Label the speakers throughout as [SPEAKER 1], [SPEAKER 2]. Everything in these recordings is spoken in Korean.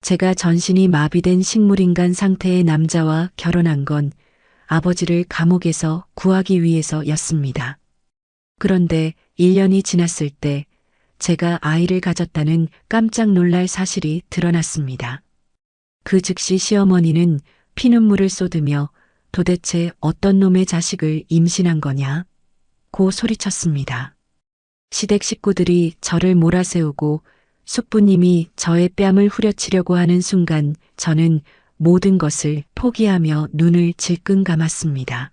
[SPEAKER 1] 제가 전신이 마비된 식물인간 상태의 남자와 결혼한 건 아버지를 감옥에서 구하기 위해서였습니다. 그런데 1년이 지났을 때 제가 아이를 가졌다는 깜짝 놀랄 사실이 드러났습니다. 그 즉시 시어머니는 피눈물을 쏟으며 도대체 어떤 놈의 자식을 임신한 거냐? 고 소리쳤습니다. 시댁 식구들이 저를 몰아세우고 숙부님이 저의 뺨을 후려치려고 하는 순간 저는 모든 것을 포기하며 눈을 질끈 감았습니다.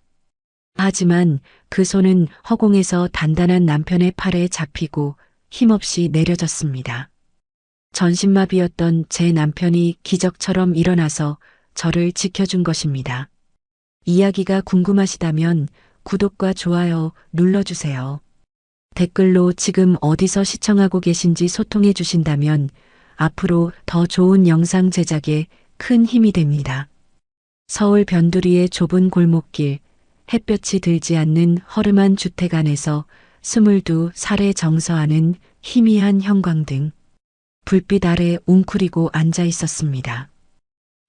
[SPEAKER 1] 하지만 그 손은 허공에서 단단한 남편의 팔에 잡히고 힘없이 내려졌습니다. 전신마비였던 제 남편이 기적처럼 일어나서 저를 지켜준 것입니다. 이야기가 궁금하시다면 구독과 좋아요 눌러주세요. 댓글로 지금 어디서 시청하고 계신지 소통해 주신다면 앞으로 더 좋은 영상 제작에 큰 힘이 됩니다. 서울 변두리의 좁은 골목길, 햇볕이 들지 않는 허름한 주택 안에서 22살에 정서하는 희미한 형광등, 불빛 아래 웅크리고 앉아 있었습니다.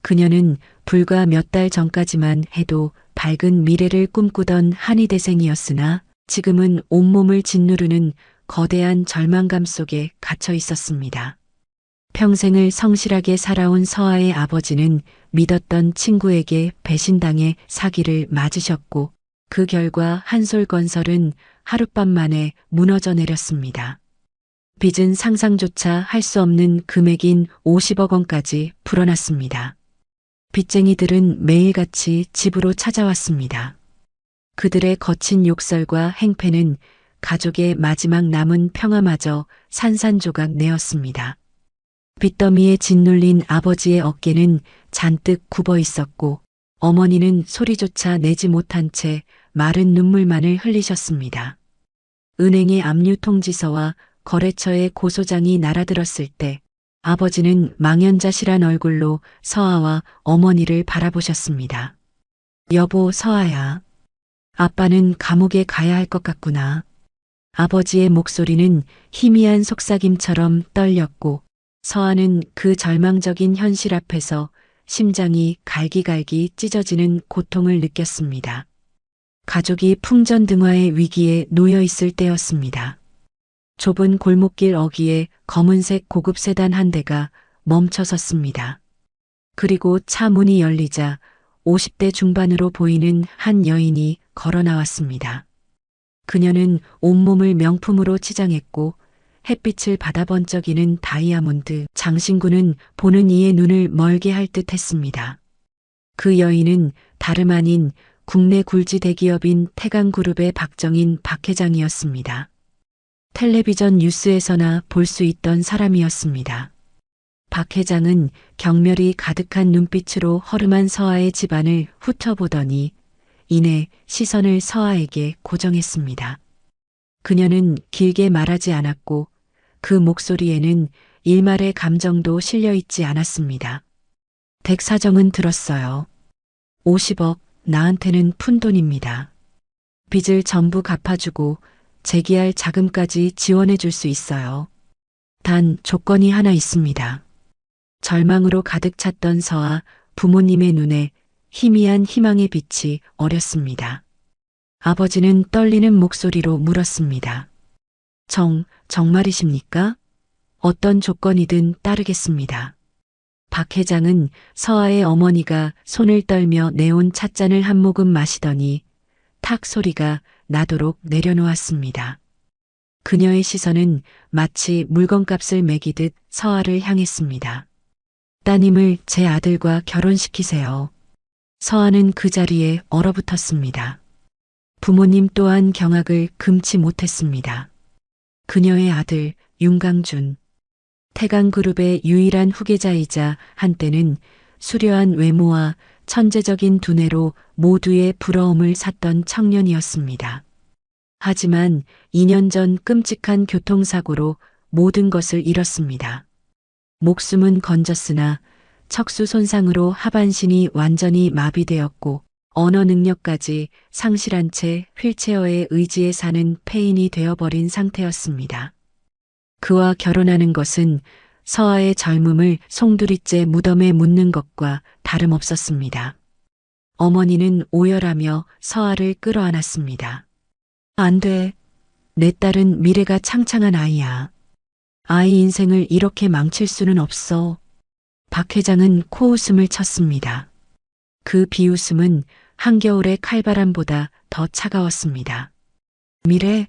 [SPEAKER 1] 그녀는 불과 몇 달 전까지만 해도 밝은 미래를 꿈꾸던 한의대생이었으나 지금은 온몸을 짓누르는 거대한 절망감 속에 갇혀 있었습니다. 평생을 성실하게 살아온 서아의 아버지는 믿었던 친구에게 배신당해 사기를 맞으셨고 그 결과 한솔건설은 하룻밤 만에 무너져 내렸습니다. 빚은 상상조차 할 수 없는 금액인 50억 원까지 불어났습니다. 빚쟁이들은 매일같이 집으로 찾아왔습니다. 그들의 거친 욕설과 행패는 가족의 마지막 남은 평화마저 산산조각 내었습니다. 빚더미에 짓눌린 아버지의 어깨는 잔뜩 굽어 있었고 어머니는 소리조차 내지 못한 채 마른 눈물만을 흘리셨습니다. 은행의 압류 통지서와 거래처의 고소장이 날아들었을 때 아버지는 망연자실한 얼굴로 서아와 어머니를 바라보셨습니다. 여보 서아야. 아빠는 감옥에 가야 할 것 같구나. 아버지의 목소리는 희미한 속삭임처럼 떨렸고 서아는 그 절망적인 현실 앞에서 심장이 갈기갈기 찢어지는 고통을 느꼈습니다. 가족이 풍전등화의 위기에 놓여 있을 때였습니다. 좁은 골목길 어귀에 검은색 고급 세단 한 대가 멈춰 섰습니다. 그리고 차 문이 열리자 50대 중반으로 보이는 한 여인이 걸어 나왔습니다. 그녀는 온몸을 명품으로 치장했고 햇빛을 받아 번쩍이는 다이아몬드 장신구는 보는 이의 눈을 멀게 할 듯 했습니다. 그 여인은 다름 아닌 국내 굴지 대기업인 태강그룹의 박정인 박 회장이었습니다. 텔레비전 뉴스에서나 볼 수 있던 사람이었습니다. 박 회장은 경멸이 가득한 눈빛으로 허름한 서아의 집안을 훑어보더니 이내 시선을 서아에게 고정했습니다. 그녀는 길게 말하지 않았고 그 목소리에는 일말의 감정도 실려 있지 않았습니다. 댁 사정은 들었어요. 50억, 나한테는 푼돈입니다. 빚을 전부 갚아주고 재기할 자금까지 지원해 줄 수 있어요. 단 조건이 하나 있습니다. 절망으로 가득 찼던 서아 부모님의 눈에 희미한 희망의 빛이 어렸습니다. 아버지는 떨리는 목소리로 물었습니다. 정말이십니까? 어떤 조건이든 따르겠습니다. 박 회장은 서아의 어머니가 손을 떨며 내온 찻잔을 한 모금 마시더니 탁 소리가 나도록 내려놓았습니다. 그녀의 시선은 마치 물건값을 매기듯 서아를 향했습니다. 따님을 제 아들과 결혼시키세요. 서아는 그 자리에 얼어붙었습니다. 부모님 또한 경악을 금치 못했습니다. 그녀의 아들 윤강준, 태강그룹의 유일한 후계자이자 한때는 수려한 외모와 천재적인 두뇌로 모두의 부러움을 샀던 청년이었습니다. 하지만 2년 전 끔찍한 교통사고로 모든 것을 잃었습니다. 목숨은 건졌으나 척수 손상으로 하반신이 완전히 마비되었고 언어 능력까지 상실한 채 휠체어에 의지해 사는 폐인이 되어버린 상태였습니다. 그와 결혼하는 것은 서아의 젊음을 송두리째 무덤에 묻는 것과 다름없었습니다. 어머니는 오열하며 서아를 끌어안았습니다. 안 돼. 내 딸은 미래가 창창한 아이야. 아이 인생을 이렇게 망칠 수는 없어. 박 회장은 코웃음을 쳤습니다. 그 비웃음은 한겨울의 칼바람보다 더 차가웠습니다. 미래?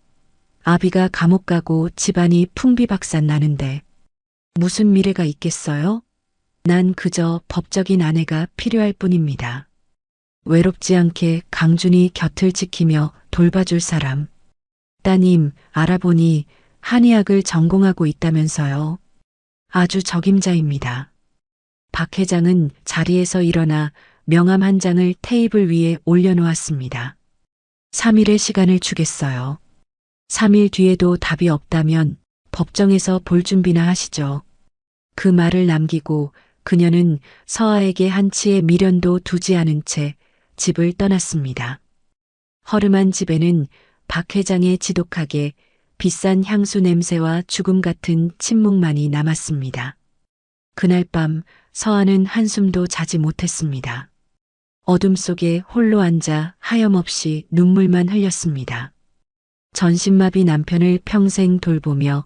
[SPEAKER 1] 아비가 감옥 가고 집안이 풍비박산 나는데 무슨 미래가 있겠어요? 난 그저 법적인 아내가 필요할 뿐입니다. 외롭지 않게 강준이 곁을 지키며 돌봐줄 사람. 따님, 알아보니 한의학을 전공하고 있다면서요. 아주 적임자입니다. 박 회장은 자리에서 일어나 명함 한 장을 테이블 위에 올려놓았습니다. 3일의 시간을 주겠어요. 3일 뒤에도 답이 없다면 법정에서 볼 준비나 하시죠. 그 말을 남기고 그녀는 서아에게 한치의 미련도 두지 않은 채 집을 떠났습니다. 허름한 집에는 박 회장의 지독하게 비싼 향수 냄새와 죽음 같은 침묵만이 남았습니다. 그날 밤 서아는 한숨도 자지 못했습니다. 어둠 속에 홀로 앉아 하염없이 눈물만 흘렸습니다. 전신마비 남편을 평생 돌보며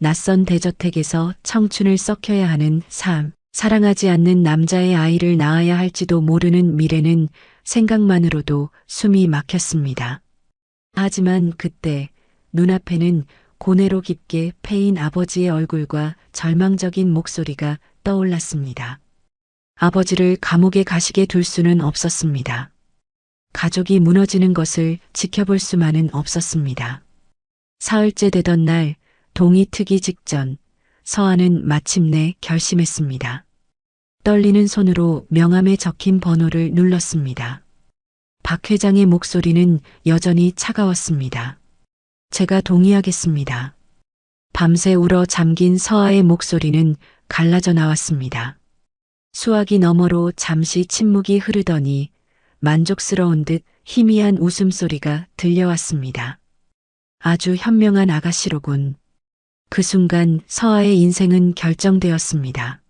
[SPEAKER 1] 낯선 대저택에서 청춘을 썩혀야 하는 삶, 사랑하지 않는 남자의 아이를 낳아야 할지도 모르는 미래는 생각만으로도 숨이 막혔습니다. 하지만 그때 눈앞에는 고뇌로 깊게 패인 아버지의 얼굴과 절망적인 목소리가 떠올랐습니다. 아버지를 감옥에 가시게 둘 수는 없었습니다. 가족이 무너지는 것을 지켜볼 수만은 없었습니다. 사흘째 되던 날 동이 트기 직전 서아는 마침내 결심했습니다. 떨리는 손으로 명함에 적힌 번호를 눌렀습니다. 박 회장의 목소리는 여전히 차가웠습니다. 제가 동의하겠습니다. 밤새 울어 잠긴 서아의 목소리는 갈라져 나왔습니다. 수화기 너머로 잠시 침묵이 흐르더니 만족스러운 듯 희미한 웃음소리가 들려왔습니다. 아주 현명한 아가씨로군. 그 순간 서아의 인생은 결정되었습니다.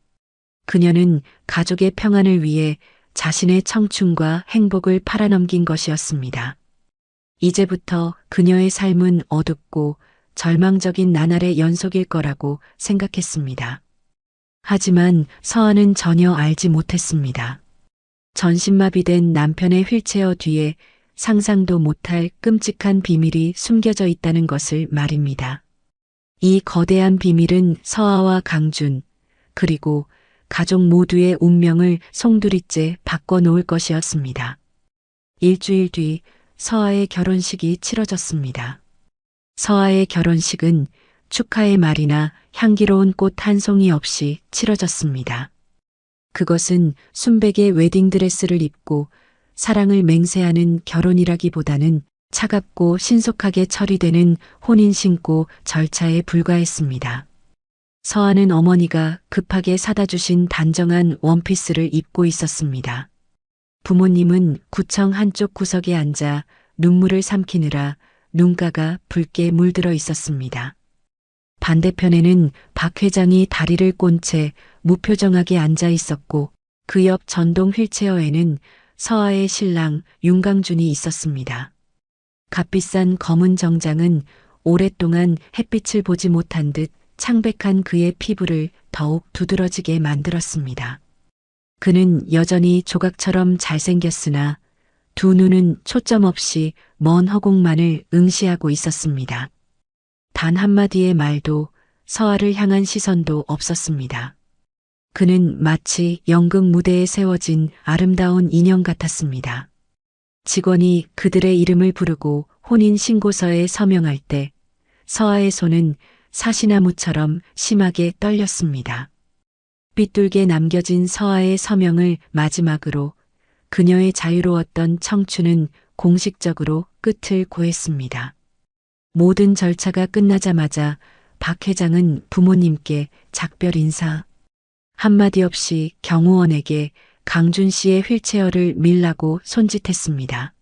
[SPEAKER 1] 그녀는 가족의 평안을 위해 자신의 청춘과 행복을 팔아넘긴 것이었습니다. 이제부터 그녀의 삶은 어둡고 절망적인 나날의 연속일 거라고 생각했습니다. 하지만 서아는 전혀 알지 못했습니다. 전신마비된 남편의 휠체어 뒤에 상상도 못할 끔찍한 비밀이 숨겨져 있다는 것을 말입니다. 이 거대한 비밀은 서아와 강준, 그리고 가족 모두의 운명을 송두리째 바꿔놓을 것이었습니다. 일주일 뒤 서아의 결혼식이 치러졌습니다. 서아의 결혼식은 축하의 말이나 향기로운 꽃 한 송이 없이 치러졌습니다. 그것은 순백의 웨딩드레스를 입고 사랑을 맹세하는 결혼이라기보다는 차갑고 신속하게 처리되는 혼인신고 절차에 불과했습니다. 서아는 어머니가 급하게 사다 주신 단정한 원피스를 입고 있었습니다. 부모님은 구청 한쪽 구석에 앉아 눈물을 삼키느라 눈가가 붉게 물들어 있었습니다. 반대편에는 박 회장이 다리를 꼰 채 무표정하게 앉아 있었고 그 옆 전동 휠체어에는 서아의 신랑 윤강준이 있었습니다. 값비싼 검은 정장은 오랫동안 햇빛을 보지 못한 듯 창백한 그의 피부를 더욱 두드러지게 만들었습니다. 그는 여전히 조각처럼 잘생겼으나 두 눈은 초점 없이 먼 허공만을 응시하고 있었습니다. 단 한마디의 말도 서아를 향한 시선도 없었습니다. 그는 마치 연극 무대에 세워진 아름다운 인형 같았습니다. 직원이 그들의 이름을 부르고 혼인신고서에 서명할 때 서아의 손은 사시나무처럼 심하게 떨렸습니다. 삐뚤게 남겨진 서아의 서명을 마지막으로 그녀의 자유로웠던 청춘은 공식적으로 끝을 고했습니다. 모든 절차가 끝나자마자 박 회장은 부모님께 작별 인사, 한마디 없이 경호원에게 강준 씨의 휠체어를 밀라고 손짓했습니다.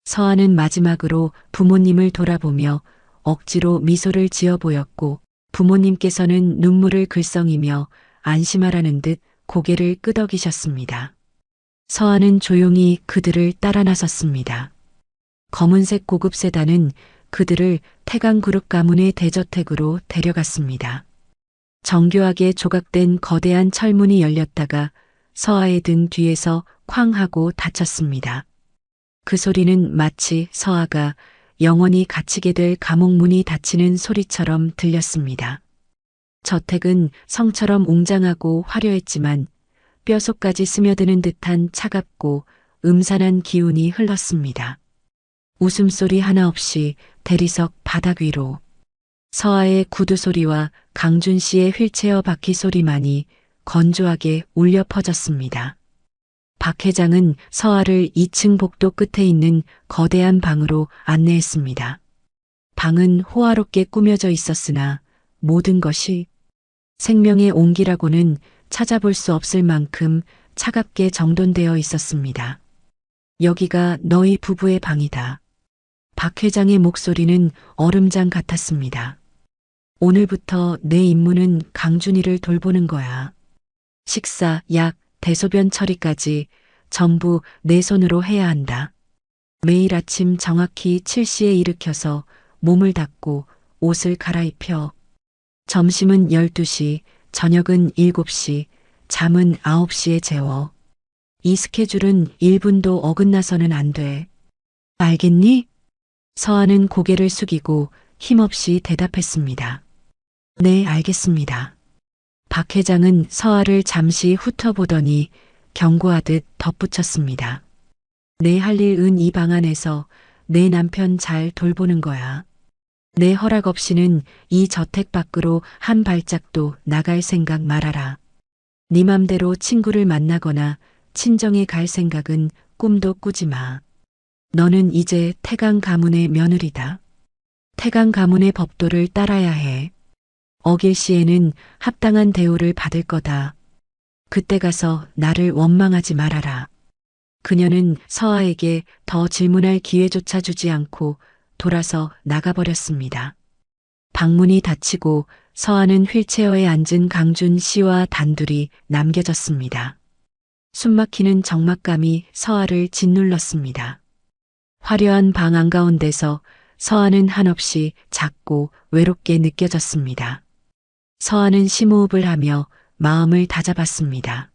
[SPEAKER 1] 서아는 마지막으로 부모님을 돌아보며 억지로 미소를 지어 보였고 부모님께서는 눈물을 글썽이며 안심하라는 듯 고개를 끄덕이셨습니다. 서아는 조용히 그들을 따라 나섰습니다. 검은색 고급 세단은 그들을 태강그룹 가문의 대저택으로 데려갔습니다. 정교하게 조각된 거대한 철문이 열렸다가 서아의 등 뒤에서 쾅 하고 닫혔습니다. 그 소리는 마치 서아가 영원히 갇히게 될 감옥문이 닫히는 소리처럼 들렸습니다. 저택은 성처럼 웅장하고 화려했지만 뼛속까지 스며드는 듯한 차갑고 음산한 기운이 흘렀습니다. 웃음소리 하나 없이 대리석 바닥 위로 서아의 구두 소리와 강준 씨의 휠체어 바퀴 소리만이 건조하게 울려 퍼졌습니다. 박 회장은 서아를 2층 복도 끝에 있는 거대한 방으로 안내했습니다. 방은 호화롭게 꾸며져 있었으나 모든 것이 생명의 온기라고는 찾아볼 수 없을 만큼 차갑게 정돈되어 있었습니다. 여기가 너희 부부의 방이다. 박 회장의 목소리는 얼음장 같았습니다. 오늘부터 내 임무는 강준이를 돌보는 거야. 식사, 약, 대소변 처리까지 전부 내 손으로 해야 한다. 매일 아침 정확히 7시에 일으켜서 몸을 닦고 옷을 갈아입혀. 점심은 12시, 저녁은 7시, 잠은 9시에 재워. 이 스케줄은 1분도 어긋나서는 안 돼. 알겠니? 서아는 고개를 숙이고 힘없이 대답했습니다. 네, 알겠습니다. 박 회장은 서아를 잠시 훑어보더니 경고하듯 덧붙였습니다. 내 할 일은 이 방 안에서 내 남편 잘 돌보는 거야. 내 허락 없이는 이 저택 밖으로 한 발짝도 나갈 생각 말아라. 네 맘대로 친구를 만나거나 친정에 갈 생각은 꿈도 꾸지 마. 너는 이제 태강 가문의 며느리다. 태강 가문의 법도를 따라야 해. 어길 시에는 합당한 대우를 받을 거다. 그때 가서 나를 원망하지 말아라. 그녀는 서아에게 더 질문할 기회조차 주지 않고 돌아서 나가버렸습니다. 방문이 닫히고 서아는 휠체어에 앉은 강준 씨와 단둘이 남겨졌습니다. 숨막히는 적막감이 서아를 짓눌렀습니다. 화려한 방 한가운데서 서아는 한없이 작고 외롭게 느껴졌습니다. 서아는 심호흡을 하며 마음을 다잡았습니다.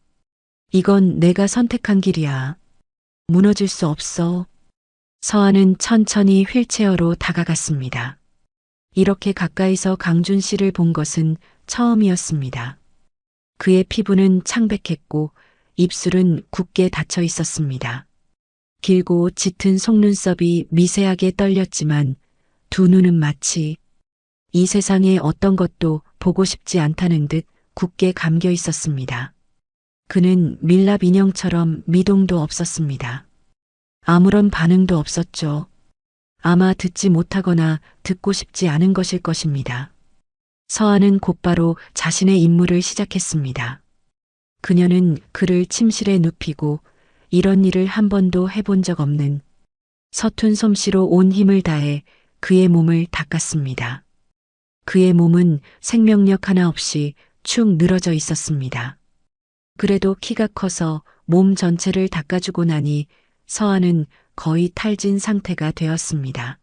[SPEAKER 1] 이건 내가 선택한 길이야. 무너질 수 없어. 서아는 천천히 휠체어로 다가갔습니다. 이렇게 가까이서 강준 씨를 본 것은 처음이었습니다. 그의 피부는 창백했고 입술은 굳게 닫혀 있었습니다. 길고 짙은 속눈썹이 미세하게 떨렸지만 두 눈은 마치 이 세상에 어떤 것도 보고 싶지 않다는 듯 굳게 감겨 있었습니다. 그는 밀랍 인형처럼 미동도 없었습니다. 아무런 반응도 없었죠. 아마 듣지 못하거나 듣고 싶지 않은 것일 것입니다. 서아는 곧바로 자신의 임무를 시작했습니다. 그녀는 그를 침실에 눕히고 이런 일을 한 번도 해본 적 없는 서툰 솜씨로 온 힘을 다해 그의 몸을 닦았습니다. 그의 몸은 생명력 하나 없이 축 늘어져 있었습니다. 그래도 키가 커서 몸 전체를 닦아주고 나니 서아는 거의 탈진 상태가 되었습니다.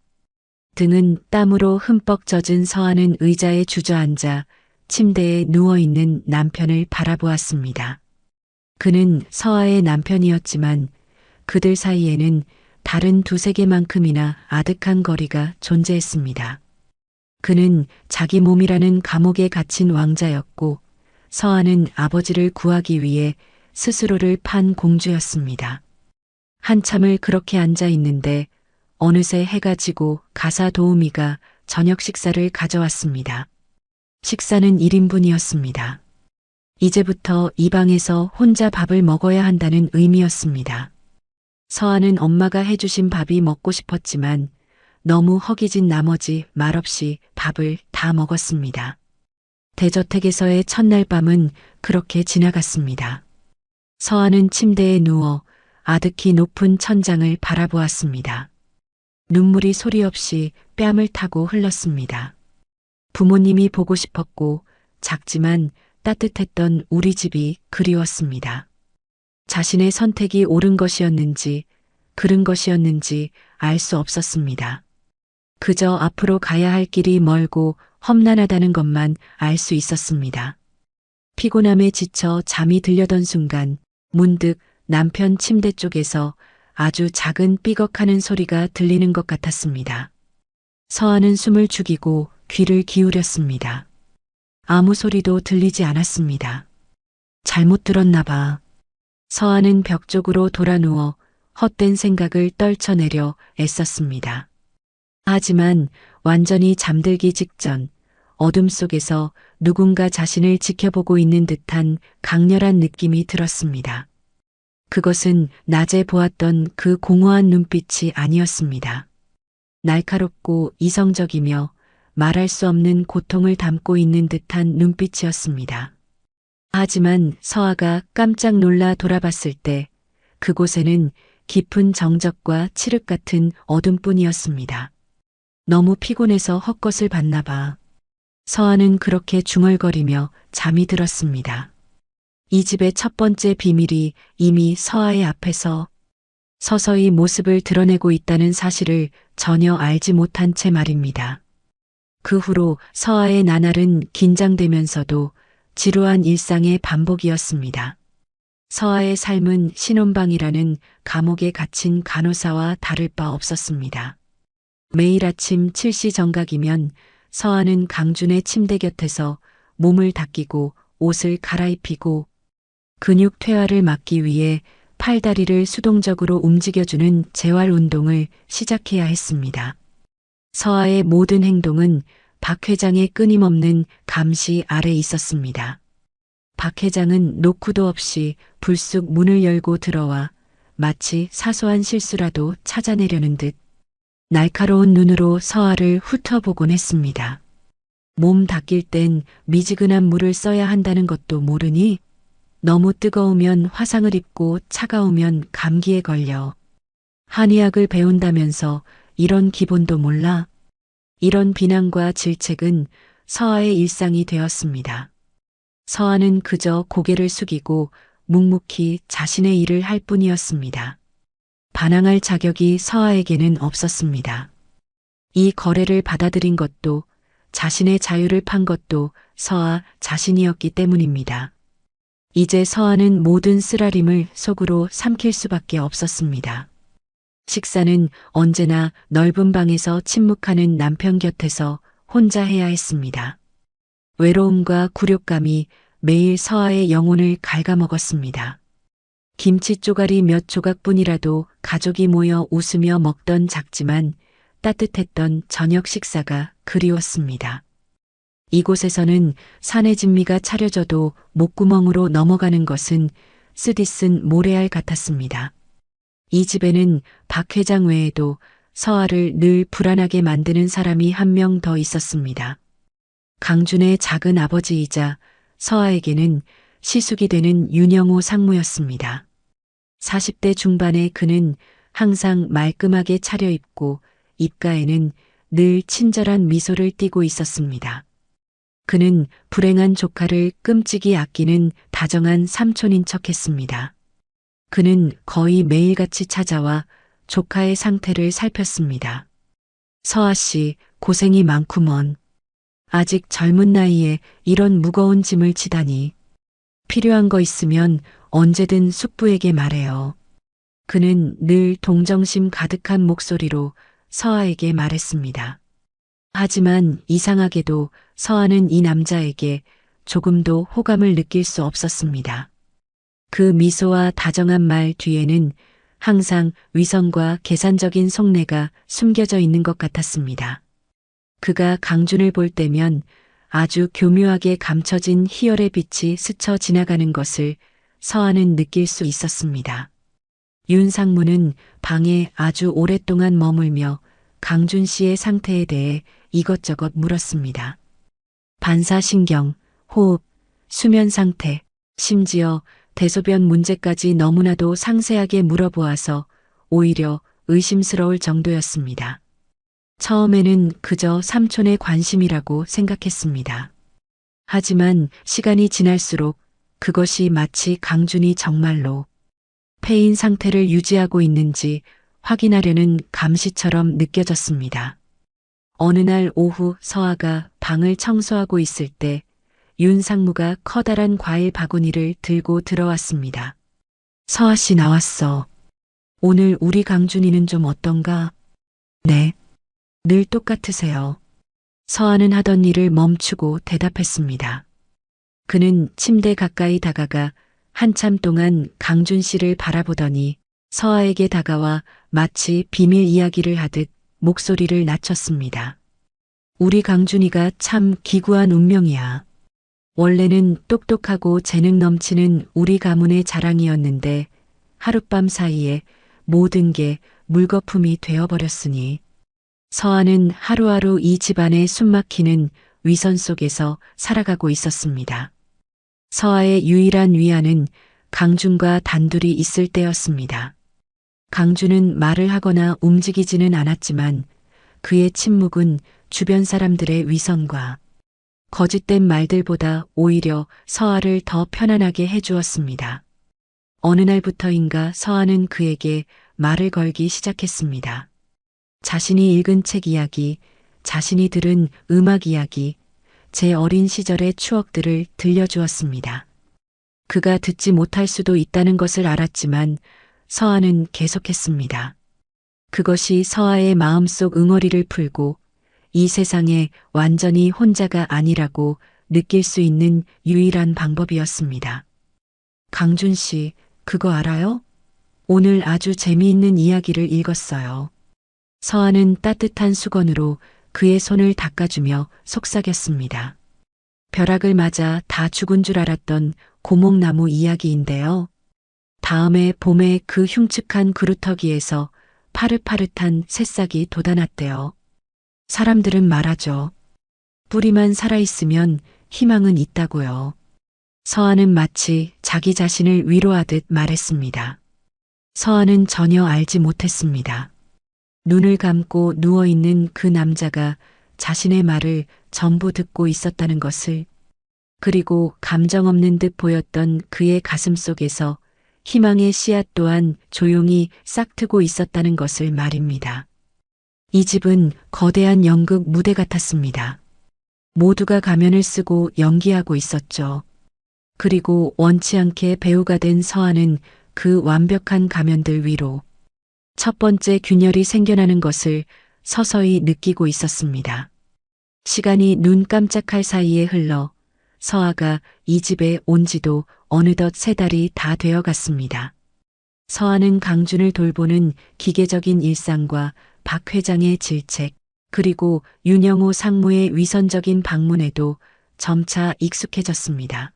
[SPEAKER 1] 등은 땀으로 흠뻑 젖은 서아는 의자에 주저앉아 침대에 누워있는 남편을 바라보았습니다. 그는 서아의 남편이었지만 그들 사이에는 다른 두세 개만큼이나 아득한 거리가 존재했습니다. 그는 자기 몸이라는 감옥에 갇힌 왕자였고 서아는 아버지를 구하기 위해 스스로를 판 공주였습니다. 한참을 그렇게 앉아 있는데 어느새 해가 지고 가사 도우미가 저녁 식사를 가져왔습니다. 식사는 1인분이었습니다. 이제부터 이 방에서 혼자 밥을 먹어야 한다는 의미였습니다. 서아는 엄마가 해주신 밥이 먹고 싶었지만 너무 허기진 나머지 말없이 밥을 다 먹었습니다. 대저택에서의 첫날 밤은 그렇게 지나갔습니다. 서아는 침대에 누워 아득히 높은 천장을 바라보았습니다. 눈물이 소리 없이 뺨을 타고 흘렀습니다. 부모님이 보고 싶었고 작지만 따뜻했던 우리 집이 그리웠습니다. 자신의 선택이 옳은 것이었는지 그른 것이었는지 알 수 없었습니다. 그저 앞으로 가야 할 길이 멀고 험난하다는 것만 알 수 있었습니다. 피곤함에 지쳐 잠이 들려던 순간 문득 남편 침대 쪽에서 아주 작은 삐걱하는 소리가 들리는 것 같았습니다. 서아는 숨을 죽이고 귀를 기울였습니다. 아무 소리도 들리지 않았습니다. 잘못 들었나 봐. 서아는 벽 쪽으로 돌아 누워 헛된 생각을 떨쳐내려 애썼습니다. 하지만 완전히 잠들기 직전 어둠 속에서 누군가 자신을 지켜보고 있는 듯한 강렬한 느낌이 들었습니다. 그것은 낮에 보았던 그 공허한 눈빛이 아니었습니다. 날카롭고 이성적이며 말할 수 없는 고통을 담고 있는 듯한 눈빛이었습니다. 하지만 서아가 깜짝 놀라 돌아봤을 때 그곳에는 깊은 정적과 칠흑 같은 어둠뿐이었습니다. 너무 피곤해서 헛것을 봤나 봐. 서아는 그렇게 중얼거리며 잠이 들었습니다. 이 집의 첫 번째 비밀이 이미 서아의 앞에서 서서히 모습을 드러내고 있다는 사실을 전혀 알지 못한 채 말입니다. 그 후로 서아의 나날은 긴장되면서도 지루한 일상의 반복이었습니다. 서아의 삶은 신혼방이라는 감옥에 갇힌 간호사와 다를 바 없었습니다. 매일 아침 7시 정각이면 서아는 강준의 침대 곁에서 몸을 닦이고 옷을 갈아입히고 근육 퇴화를 막기 위해 팔다리를 수동적으로 움직여주는 재활 운동을 시작해야 했습니다. 서아의 모든 행동은 박 회장의 끊임없는 감시 아래 있었습니다. 박 회장은 노크도 없이 불쑥 문을 열고 들어와 마치 사소한 실수라도 찾아내려는 듯 날카로운 눈으로 서아를 훑어보곤 했습니다. 몸 닦일 땐 미지근한 물을 써야 한다는 것도 모르니? 너무 뜨거우면 화상을 입고 차가우면 감기에 걸려. 한의학을 배운다면서 이런 기본도 몰라? 이런 비난과 질책은 서아의 일상이 되었습니다. 서아는 그저 고개를 숙이고 묵묵히 자신의 일을 할 뿐이었습니다. 반항할 자격이 서아에게는 없었습니다. 이 거래를 받아들인 것도 자신의 자유를 판 것도 서아 자신이었기 때문입니다. 이제 서아는 모든 쓰라림을 속으로 삼킬 수밖에 없었습니다. 식사는 언제나 넓은 방에서 침묵하는 남편 곁에서 혼자 해야 했습니다. 외로움과 굴욕감이 매일 서아의 영혼을 갉아먹었습니다. 김치 쪼가리 몇 조각뿐이라도 가족이 모여 웃으며 먹던 작지만 따뜻했던 저녁 식사가 그리웠습니다. 이곳에서는 산의 진미가 차려져도 목구멍으로 넘어가는 것은 쓰디쓴 모래알 같았습니다. 이 집에는 박 회장 외에도 서아를 늘 불안하게 만드는 사람이 한 명 더 있었습니다. 강준의 작은 아버지이자 서아에게는 시숙이 되는 윤영호 상무였습니다. 40대 중반의 그는 항상 말끔하게 차려입고 입가에는 늘 친절한 미소를 띠고 있었습니다. 그는 불행한 조카를 끔찍이 아끼는 다정한 삼촌인 척했습니다. 그는 거의 매일같이 찾아와 조카의 상태를 살폈습니다. 서아 씨, 고생이 많구먼. 아직 젊은 나이에 이런 무거운 짐을 지다니. 필요한 거 있으면 언제든 숙부에게 말해요. 그는 늘 동정심 가득한 목소리로 서아에게 말했습니다. 하지만 이상하게도 서아는 이 남자에게 조금도 호감을 느낄 수 없었습니다. 그 미소와 다정한 말 뒤에는 항상 위선과 계산적인 속내가 숨겨져 있는 것 같았습니다. 그가 강준을 볼 때면 아주 교묘하게 감춰진 희열의 빛이 스쳐 지나가는 것을 서아는 느낄 수 있었습니다. 윤 상무는 방에 아주 오랫동안 머물며 강준 씨의 상태에 대해 이것저것 물었습니다. 반사신경, 호흡, 수면 상태, 심지어 대소변 문제까지 너무나도 상세하게 물어보아서 오히려 의심스러울 정도였습니다. 처음에는 그저 삼촌의 관심이라고 생각했습니다. 하지만 시간이 지날수록 그것이 마치 강준이 정말로 폐인 상태를 유지하고 있는지 확인하려는 감시처럼 느껴졌습니다. 어느 날 오후 서아가 방을 청소하고 있을 때 윤상무가 커다란 과일 바구니를 들고 들어왔습니다. 서아 씨 나왔어. 오늘 우리 강준이는 좀 어떤가? 네. 늘 똑같으세요. 서아는 하던 일을 멈추고 대답했습니다. 그는 침대 가까이 다가가 한참 동안 강준 씨를 바라보더니 서아에게 다가와 마치 비밀 이야기를 하듯 목소리를 낮췄습니다. 우리 강준이가 참 기구한 운명이야. 원래는 똑똑하고 재능 넘치는 우리 가문의 자랑이었는데 하룻밤 사이에 모든 게 물거품이 되어버렸으니 서아는 하루하루 이 집안의 숨막히는 위선 속에서 살아가고 있었습니다. 서아의 유일한 위안은 강준과 단둘이 있을 때였습니다. 강준은 말을 하거나 움직이지는 않았지만 그의 침묵은 주변 사람들의 위선과 거짓된 말들보다 오히려 서아를 더 편안하게 해주었습니다. 어느 날부터인가 서아는 그에게 말을 걸기 시작했습니다. 자신이 읽은 책 이야기, 자신이 들은 음악 이야기, 제 어린 시절의 추억들을 들려주었습니다. 그가 듣지 못할 수도 있다는 것을 알았지만 서아는 계속했습니다. 그것이 서아의 마음속 응어리를 풀고 이 세상에 완전히 혼자가 아니라고 느낄 수 있는 유일한 방법이었습니다. 강준 씨, 그거 알아요? 오늘 아주 재미있는 이야기를 읽었어요. 서아는 따뜻한 수건으로 그의 손을 닦아주며 속삭였습니다. 벼락을 맞아 다 죽은 줄 알았던 고목나무 이야기인데요. 다음해 봄에 그 흉측한 그루터기에서 파릇파릇한 새싹이 돋아났대요. 사람들은 말하죠. 뿌리만 살아있으면 희망은 있다고요. 서아는 마치 자기 자신을 위로하듯 말했습니다. 서아는 전혀 알지 못했습니다. 눈을 감고 누워있는 그 남자가 자신의 말을 전부 듣고 있었다는 것을, 그리고 감정 없는 듯 보였던 그의 가슴 속에서 희망의 씨앗 또한 조용히 싹트고 있었다는 것을 말입니다. 이 집은 거대한 연극 무대 같았습니다. 모두가 가면을 쓰고 연기하고 있었죠. 그리고 원치 않게 배우가 된 서아는 그 완벽한 가면들 위로 첫 번째 균열이 생겨나는 것을 서서히 느끼고 있었습니다. 시간이 눈 깜짝할 사이에 흘러 서아가 이 집에 온 지도 어느덧 3달이 다 되어 갔습니다. 서아는 강준을 돌보는 기계적인 일상과 박 회장의 질책, 그리고 윤영호 상무의 위선적인 방문에도 점차 익숙해졌습니다.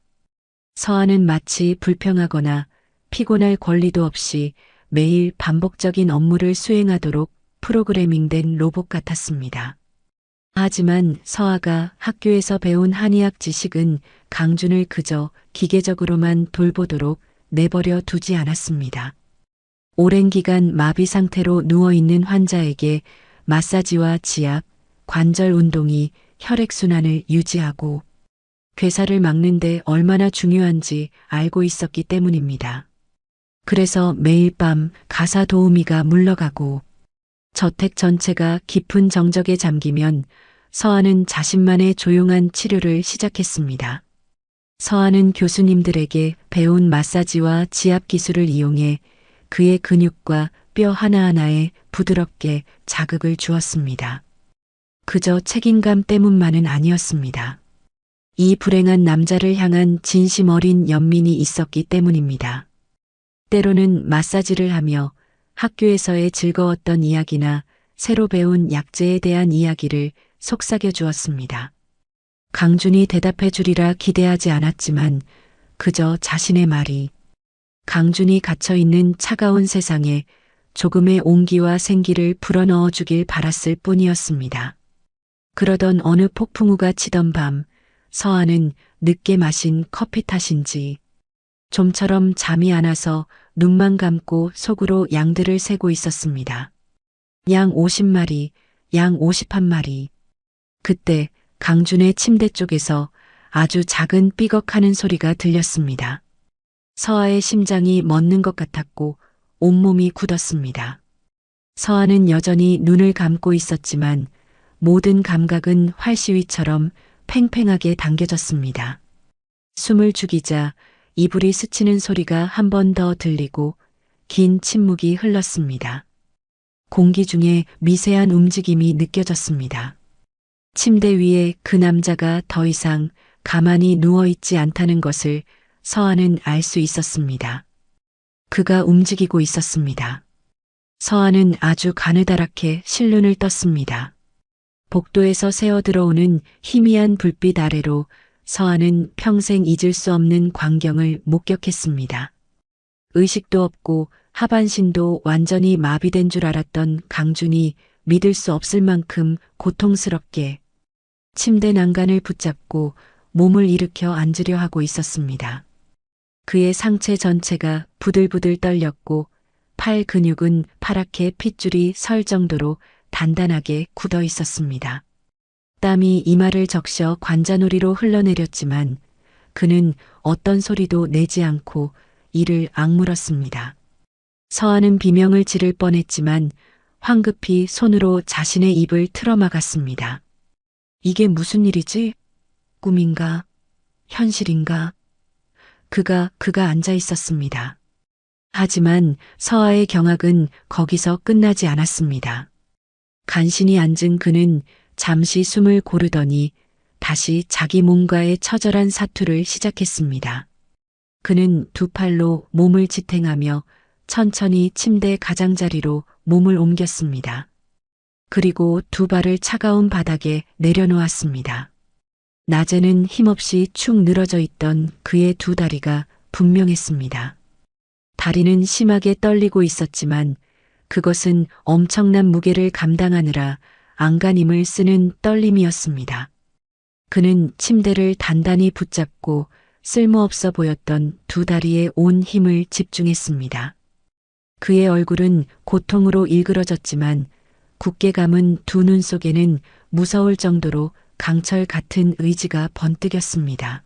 [SPEAKER 1] 서아는 마치 불평하거나 피곤할 권리도 없이 매일 반복적인 업무를 수행하도록 프로그래밍된 로봇 같았습니다. 하지만 서아가 학교에서 배운 한의학 지식은 강준을 그저 기계적으로만 돌보도록 내버려 두지 않았습니다. 오랜 기간 마비 상태로 누워있는 환자에게 마사지와 지압, 관절 운동이 혈액순환을 유지하고 괴사를 막는 데 얼마나 중요한지 알고 있었기 때문입니다. 그래서 매일 밤 가사 도우미가 물러가고 저택 전체가 깊은 정적에 잠기면 서아는 자신만의 조용한 치료를 시작했습니다. 서아는 교수님들에게 배운 마사지와 지압 기술을 이용해 그의 근육과 뼈 하나하나에 부드럽게 자극을 주었습니다. 그저 책임감 때문만은 아니었습니다. 이 불행한 남자를 향한 진심 어린 연민이 있었기 때문입니다. 때로는 마사지를 하며 학교에서의 즐거웠던 이야기나 새로 배운 약재에 대한 이야기를 속삭여 주었습니다. 강준이 대답해 주리라 기대하지 않았지만 그저 자신의 말이 강준이 갇혀있는 차가운 세상에 조금의 온기와 생기를 불어넣어 주길 바랐을 뿐이었습니다. 그러던 어느 폭풍우가 치던 밤, 서아는 늦게 마신 커피 탓인지 좀처럼 잠이 안 와서 눈만 감고 속으로 양들을 세고 있었습니다. 양 50마리, 양 51마리. 그때 강준의 침대 쪽에서 아주 작은 삐걱하는 소리가 들렸습니다. 서아의 심장이 멎는 것 같았고 온몸이 굳었습니다. 서아는 여전히 눈을 감고 있었지만 모든 감각은 활시위처럼 팽팽하게 당겨졌습니다. 숨을 죽이자 이불이 스치는 소리가 한 번 더 들리고 긴 침묵이 흘렀습니다. 공기 중에 미세한 움직임이 느껴졌습니다. 침대 위에 그 남자가 더 이상 가만히 누워있지 않다는 것을 서아는 알 수 있었습니다. 그가 움직이고 있었습니다. 서아는 아주 가느다랗게 실눈을 떴습니다. 복도에서 새어 들어오는 희미한 불빛 아래로 서아는 평생 잊을 수 없는 광경을 목격했습니다. 의식도 없고 하반신도 완전히 마비된 줄 알았던 강준이 믿을 수 없을 만큼 고통스럽게 침대 난간을 붙잡고 몸을 일으켜 앉으려 하고 있었습니다. 그의 상체 전체가 부들부들 떨렸고 팔 근육은 파랗게 핏줄이 설 정도로 단단하게 굳어 있었습니다. 땀이 이마를 적셔 관자놀이로 흘러내렸지만 그는 어떤 소리도 내지 않고 이를 악물었습니다. 서아는 비명을 지를 뻔했지만 황급히 손으로 자신의 입을 틀어막았습니다. 이게 무슨 일이지? 꿈인가? 현실인가? 그가 앉아 있었습니다. 하지만 서아의 경악은 거기서 끝나지 않았습니다. 간신히 앉은 그는 잠시 숨을 고르더니 다시 자기 몸과의 처절한 사투를 시작했습니다. 그는 두 팔로 몸을 지탱하며 천천히 침대 가장자리로 몸을 옮겼습니다. 그리고 두 발을 차가운 바닥에 내려놓았습니다. 낮에는 힘없이 축 늘어져 있던 그의 두 다리가 분명했습니다. 다리는 심하게 떨리고 있었지만 그것은 엄청난 무게를 감당하느라 안간힘을 쓰는 떨림이었습니다. 그는 침대를 단단히 붙잡고 쓸모없어 보였던 두 다리에 온 힘을 집중했습니다. 그의 얼굴은 고통으로 일그러졌지만 굳게 감은 두 눈 속에는 무서울 정도로 강철 같은 의지가 번뜩였습니다.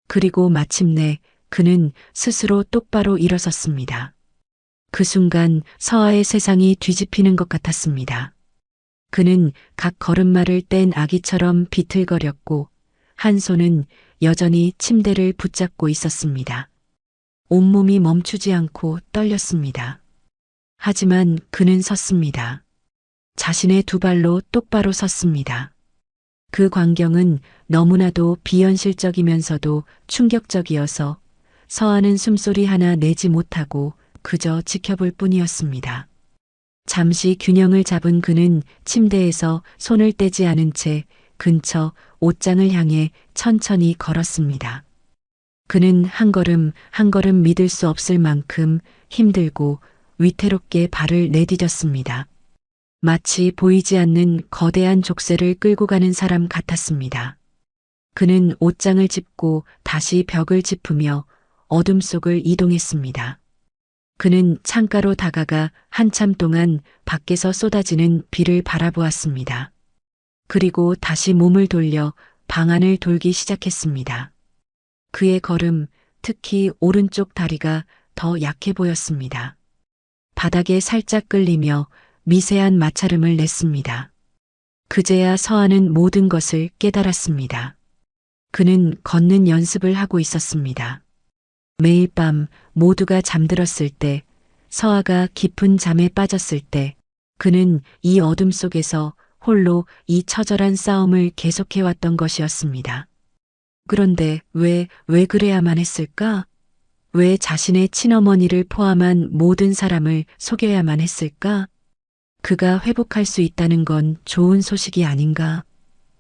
[SPEAKER 1] 그리고 마침내 그는 스스로 똑바로 일어섰습니다. 그 순간 서아의 세상이 뒤집히는 것 같았습니다. 그는 각 걸음마를 뗀 아기처럼 비틀거렸고 한 손은 여전히 침대를 붙잡고 있었습니다. 온몸이 멈추지 않고 떨렸습니다. 하지만 그는 섰습니다. 자신의 두 발로 똑바로 섰습니다. 그 광경은 너무나도 비현실적이면서도 충격적이어서 서아는 숨소리 하나 내지 못하고 그저 지켜볼 뿐이었습니다. 잠시 균형을 잡은 그는 침대에서 손을 떼지 않은 채 근처 옷장을 향해 천천히 걸었습니다. 그는 한 걸음 한 걸음 믿을 수 없을 만큼 힘들고 위태롭게 발을 내디뎠습니다. 마치 보이지 않는 거대한 족쇄를 끌고 가는 사람 같았습니다. 그는 옷장을 짚고 다시 벽을 짚으며 어둠 속을 이동했습니다. 그는 창가로 다가가 한참 동안 밖에서 쏟아지는 비를 바라보았습니다. 그리고 다시 몸을 돌려 방 안을 돌기 시작했습니다. 그의 걸음, 특히 오른쪽 다리가 더 약해 보였습니다. 바닥에 살짝 끌리며 미세한 마찰음을 냈습니다. 그제야 서아는 모든 것을 깨달았습니다. 그는 걷는 연습을 하고 있었습니다. 매일 밤 모두가 잠들었을 때, 서아가 깊은 잠에 빠졌을 때, 그는 이 어둠 속에서 홀로 이 처절한 싸움을 계속해왔던 것이었습니다. 그런데 왜 그래야만 했을까? 왜 자신의 친어머니를 포함한 모든 사람을 속여야만 했을까? 그가 회복할 수 있다는 건 좋은 소식이 아닌가?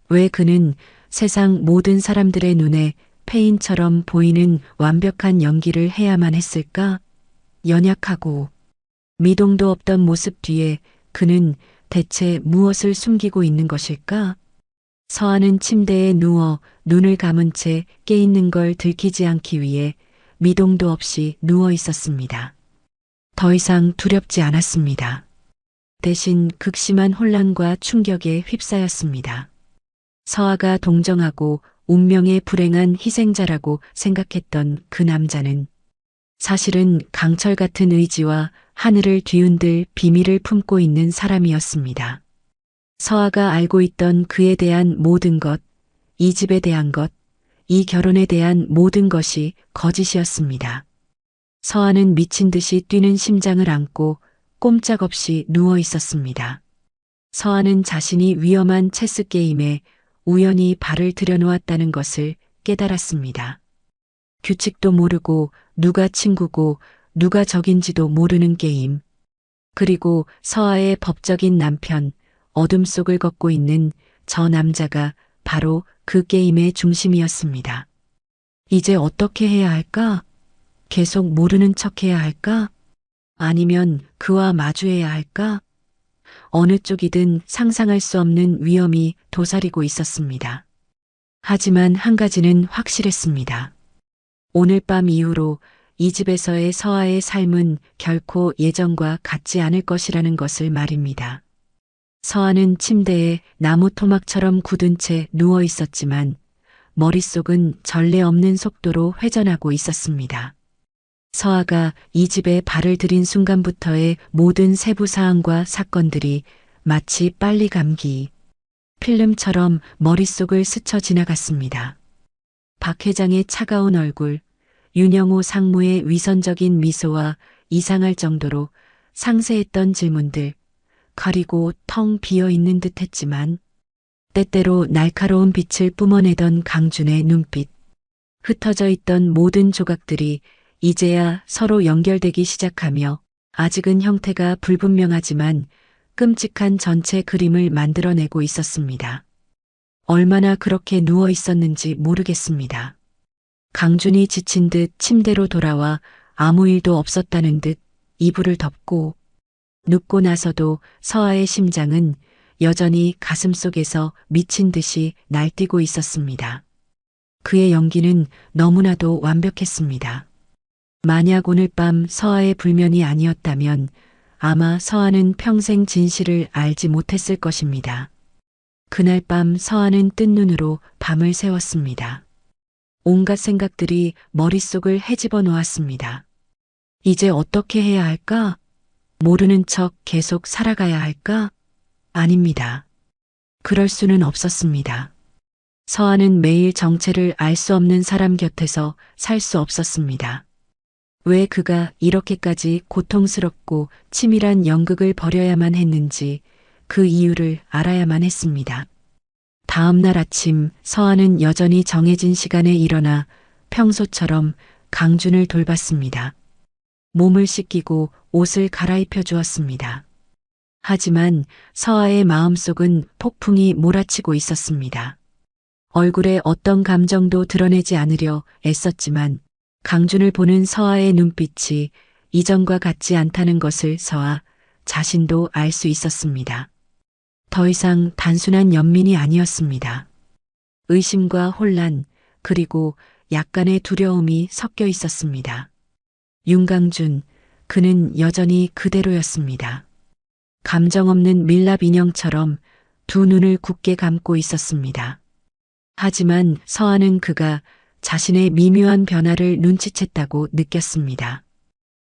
[SPEAKER 1] 왜 그는 세상 모든 사람들의 눈에 폐인처럼 보이는 완벽한 연기를 해야만 했을까? 연약하고 미동도 없던 모습 뒤에 그는 대체 무엇을 숨기고 있는 것일까? 서아는 침대에 누워 눈을 감은 채 깨있는 걸 들키지 않기 위해 미동도 없이 누워 있었습니다. 더 이상 두렵지 않았습니다. 대신 극심한 혼란과 충격에 휩싸였습니다. 서아가 동정하고 운명의 불행한 희생자라고 생각했던 그 남자는 사실은 강철 같은 의지와 하늘을 뒤흔들 비밀을 품고 있는 사람이었습니다. 서아가 알고 있던 그에 대한 모든 것, 이 집에 대한 것, 이 결혼에 대한 모든 것이 거짓이었습니다. 서아는 미친 듯이 뛰는 심장을 안고 꼼짝없이 누워 있었습니다. 서아는 자신이 위험한 체스 게임에 우연히 발을 들여놓았다는 것을 깨달았습니다. 규칙도 모르고 누가 친구고 누가 적인지도 모르는 게임. 그리고 서아의 법적인 남편, 어둠 속을 걷고 있는 저 남자가 바로 그 게임의 중심이었습니다. 이제 어떻게 해야 할까? 계속 모르는 척 해야 할까? 아니면 그와 마주해야 할까? 어느 쪽이든 상상할 수 없는 위험이 도사리고 있었습니다. 하지만 한 가지는 확실했습니다. 오늘 밤 이후로 이 집에서의 서아의 삶은 결코 예전과 같지 않을 것이라는 것을 말입니다. 서아는 침대에 나무 토막처럼 굳은 채 누워 있었지만 머릿속은 전례 없는 속도로 회전하고 있었습니다. 서아가 이 집에 발을 들인 순간부터의 모든 세부 사항과 사건들이 마치 빨리 감기, 필름처럼 머릿속을 스쳐 지나갔습니다. 박 회장의 차가운 얼굴, 윤영호 상무의 위선적인 미소와 이상할 정도로 상세했던 질문들, 가리고 텅 비어 있는 듯 했지만 때때로 날카로운 빛을 뿜어내던 강준의 눈빛, 흩어져 있던 모든 조각들이 이제야 서로 연결되기 시작하며 아직은 형태가 불분명하지만 끔찍한 전체 그림을 만들어내고 있었습니다. 얼마나 그렇게 누워 있었는지 모르겠습니다. 강준이 지친 듯 침대로 돌아와 아무 일도 없었다는 듯 이불을 덮고 눕고 나서도 서아의 심장은 여전히 가슴속에서 미친 듯이 날뛰고 있었습니다. 그의 연기는 너무나도 완벽했습니다. 만약 오늘 밤 서아의 불면이 아니었다면 아마 서아는 평생 진실을 알지 못했을 것입니다. 그날 밤 서아는 뜬 눈으로 밤을 새웠습니다. 온갖 생각들이 머릿속을 헤집어 놓았습니다. 이제 어떻게 해야 할까? 모르는 척 계속 살아가야 할까? 아닙니다. 그럴 수는 없었습니다. 서아는 매일 정체를 알 수 없는 사람 곁에서 살 수 없었습니다. 왜 그가 이렇게까지 고통스럽고 치밀한 연극을 벌여야만 했는지 그 이유를 알아야만 했습니다. 다음 날 아침 서아는 여전히 정해진 시간에 일어나 평소처럼 강준을 돌봤습니다. 몸을 씻기고 옷을 갈아입혀 주었습니다. 하지만 서아의 마음속은 폭풍이 몰아치고 있었습니다. 얼굴에 어떤 감정도 드러내지 않으려 애썼지만 강준을 보는 서아의 눈빛이 이전과 같지 않다는 것을 서아 자신도 알 수 있었습니다. 더 이상 단순한 연민이 아니었습니다. 의심과 혼란, 그리고 약간의 두려움이 섞여 있었습니다. 윤강준, 그는 여전히 그대로였습니다. 감정 없는 밀랍 인형처럼 두 눈을 굳게 감고 있었습니다. 하지만 서아는 그가 자신의 미묘한 변화를 눈치챘다고 느꼈습니다.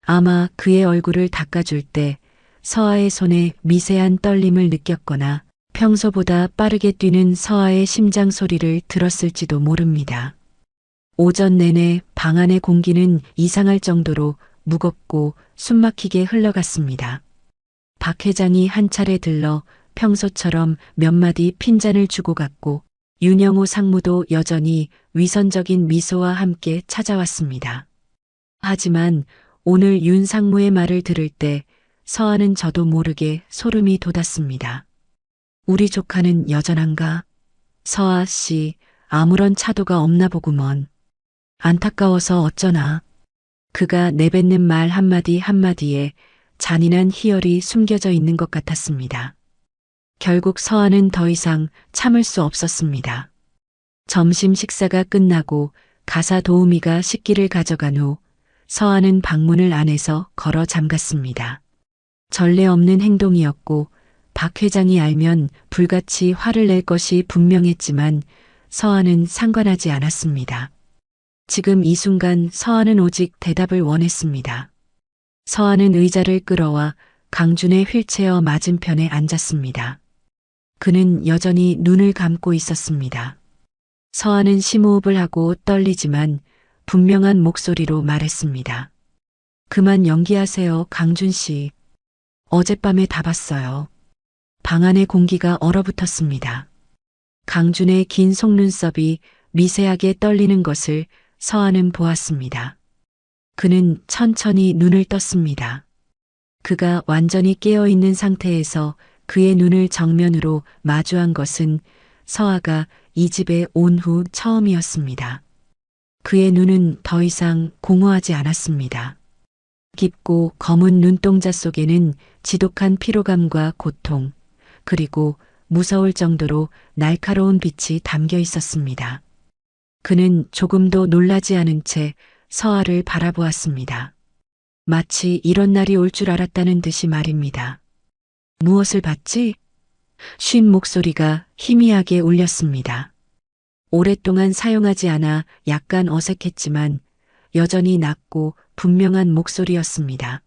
[SPEAKER 1] 아마 그의 얼굴을 닦아줄 때 서아의 손에 미세한 떨림을 느꼈거나 평소보다 빠르게 뛰는 서아의 심장 소리를 들었을지도 모릅니다. 오전 내내 방 안의 공기는 이상할 정도로 무겁고 숨막히게 흘러갔습니다. 박 회장이 한 차례 들러 평소처럼 몇 마디 핀잔을 주고 갔고 윤영호 상무도 여전히 위선적인 미소와 함께 찾아왔습니다. 하지만 오늘 윤 상무의 말을 들을 때 서아는 저도 모르게 소름이 돋았습니다. 우리 조카는 여전한가? 서아 씨, 아무런 차도가 없나 보구먼. 안타까워서 어쩌나. 그가 내뱉는 말 한마디 한마디에 잔인한 희열이 숨겨져 있는 것 같았습니다. 결국 서아는 더 이상 참을 수 없었습니다. 점심 식사가 끝나고 가사 도우미가 식기를 가져간 후 서아는 방문을 안에서 걸어 잠갔습니다. 전례 없는 행동이었고 박 회장이 알면 불같이 화를 낼 것이 분명했지만 서한은 상관하지 않았습니다. 지금 이 순간 서한은 오직 대답을 원했습니다. 서한은 의자를 끌어와 강준의 휠체어 맞은편에 앉았습니다. 그는 여전히 눈을 감고 있었습니다. 서한은 심호흡을 하고 떨리지만 분명한 목소리로 말했습니다. 그만 연기하세요, 강준 씨. 어젯밤에 다 봤어요. 방 안의 공기가 얼어붙었습니다. 강준의 긴 속눈썹이 미세하게 떨리는 것을 서한은 보았습니다. 그는 천천히 눈을 떴습니다. 그가 완전히 깨어있는 상태에서 그의 눈을 정면으로 마주한 것은 서아가 이 집에 온 후 처음이었습니다. 그의 눈은 더 이상 공허하지 않았습니다. 깊고 검은 눈동자 속에는 지독한 피로감과 고통, 그리고 무서울 정도로 날카로운 빛이 담겨 있었습니다. 그는 조금도 놀라지 않은 채 서아를 바라보았습니다. 마치 이런 날이 올 줄 알았다는 듯이 말입니다. 무엇을 봤지? 쉰 목소리가 희미하게 울렸습니다. 오랫동안 사용하지 않아 약간 어색했지만 여전히 낮고 분명한 목소리였습니다.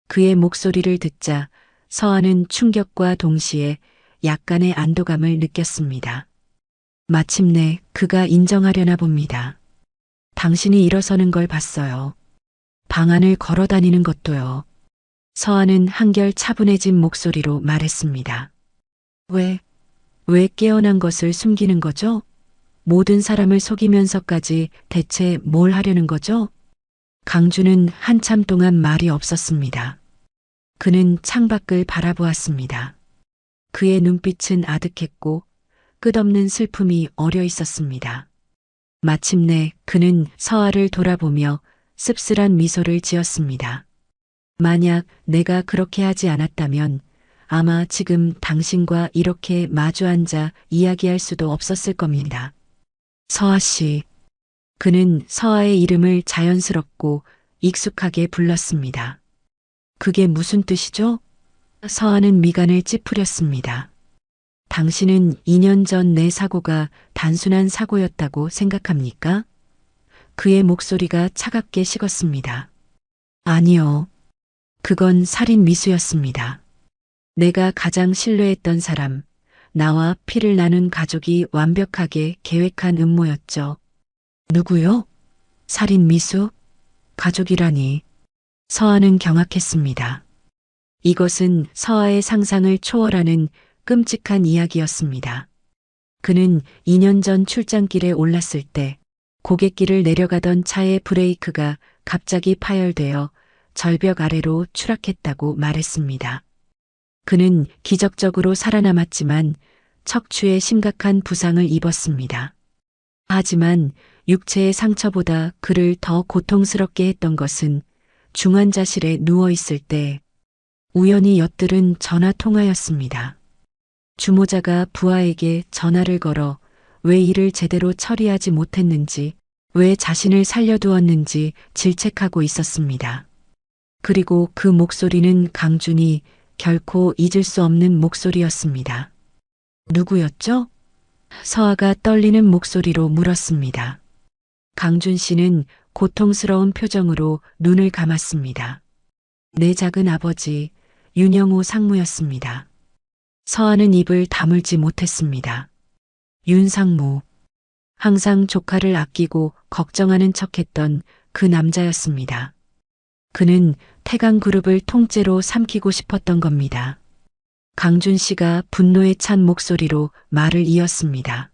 [SPEAKER 1] 그의 목소리를 듣자 서한은 충격과 동시에 약간의 안도감을 느꼈습니다. 마침내 그가 인정하려나 봅니다. 당신이 일어서는 걸 봤어요. 방 안을 걸어 다니는 것도요. 서한은 한결 차분해진 목소리로 말했습니다. 왜 깨어난 것을 숨기는 거죠? 모든 사람을 속이면서까지 대체 뭘 하려는 거죠? 강준은 한참 동안 말이 없었습니다. 그는 창밖을 바라보았습니다. 그의 눈빛은 아득했고 끝없는 슬픔이 어려 있었습니다. 마침내 그는 서아를 돌아보며 씁쓸한 미소를 지었습니다. 만약 내가 그렇게 하지 않았다면 아마 지금 당신과 이렇게 마주 앉아 이야기할 수도 없었을 겁니다. 서아 씨. 그는 서아의 이름을 자연스럽고 익숙하게 불렀습니다. 그게 무슨 뜻이죠? 서아는 미간을 찌푸렸습니다. 당신은 2년 전 내 사고가 단순한 사고였다고 생각합니까? 그의 목소리가 차갑게 식었습니다. 아니요. 그건 살인 미수였습니다. 내가 가장 신뢰했던 사람, 나와 피를 나눈 가족이 완벽하게 계획한 음모였죠. 누구요? 살인 미수? 가족이라니. 서아는 경악했습니다. 이것은 서아의 상상을 초월하는 끔찍한 이야기였습니다. 그는 2년 전 출장길에 올랐을 때 고갯길을 내려가던 차의 브레이크가 갑자기 파열되어 절벽 아래로 추락했다고 말했습니다. 그는 기적적으로 살아남았지만 척추에 심각한 부상을 입었습니다. 하지만 육체의 상처보다 그를 더 고통스럽게 했던 것은 중환자실에 누워 있을 때 우연히 엿들은 전화 통화였습니다. 주모자가 부하에게 전화를 걸어 왜 일을 제대로 처리하지 못했는지, 왜 자신을 살려두었는지 질책하고 있었습니다. 그리고 그 목소리는 강준이 결코 잊을 수 없는 목소리였습니다. 누구였죠? 서아가 떨리는 목소리로 물었습니다. 강준 씨는 고통스러운 표정으로 눈을 감았습니다. 내 작은 아버지, 윤영호 상무였습니다. 서아는 입을 다물지 못했습니다. 윤상무. 항상 조카를 아끼고 걱정하는 척했던 그 남자였습니다. 그는 태강그룹을 통째로 삼키고 싶었던 겁니다. 강준 씨가 분노에 찬 목소리로 말을 이었습니다.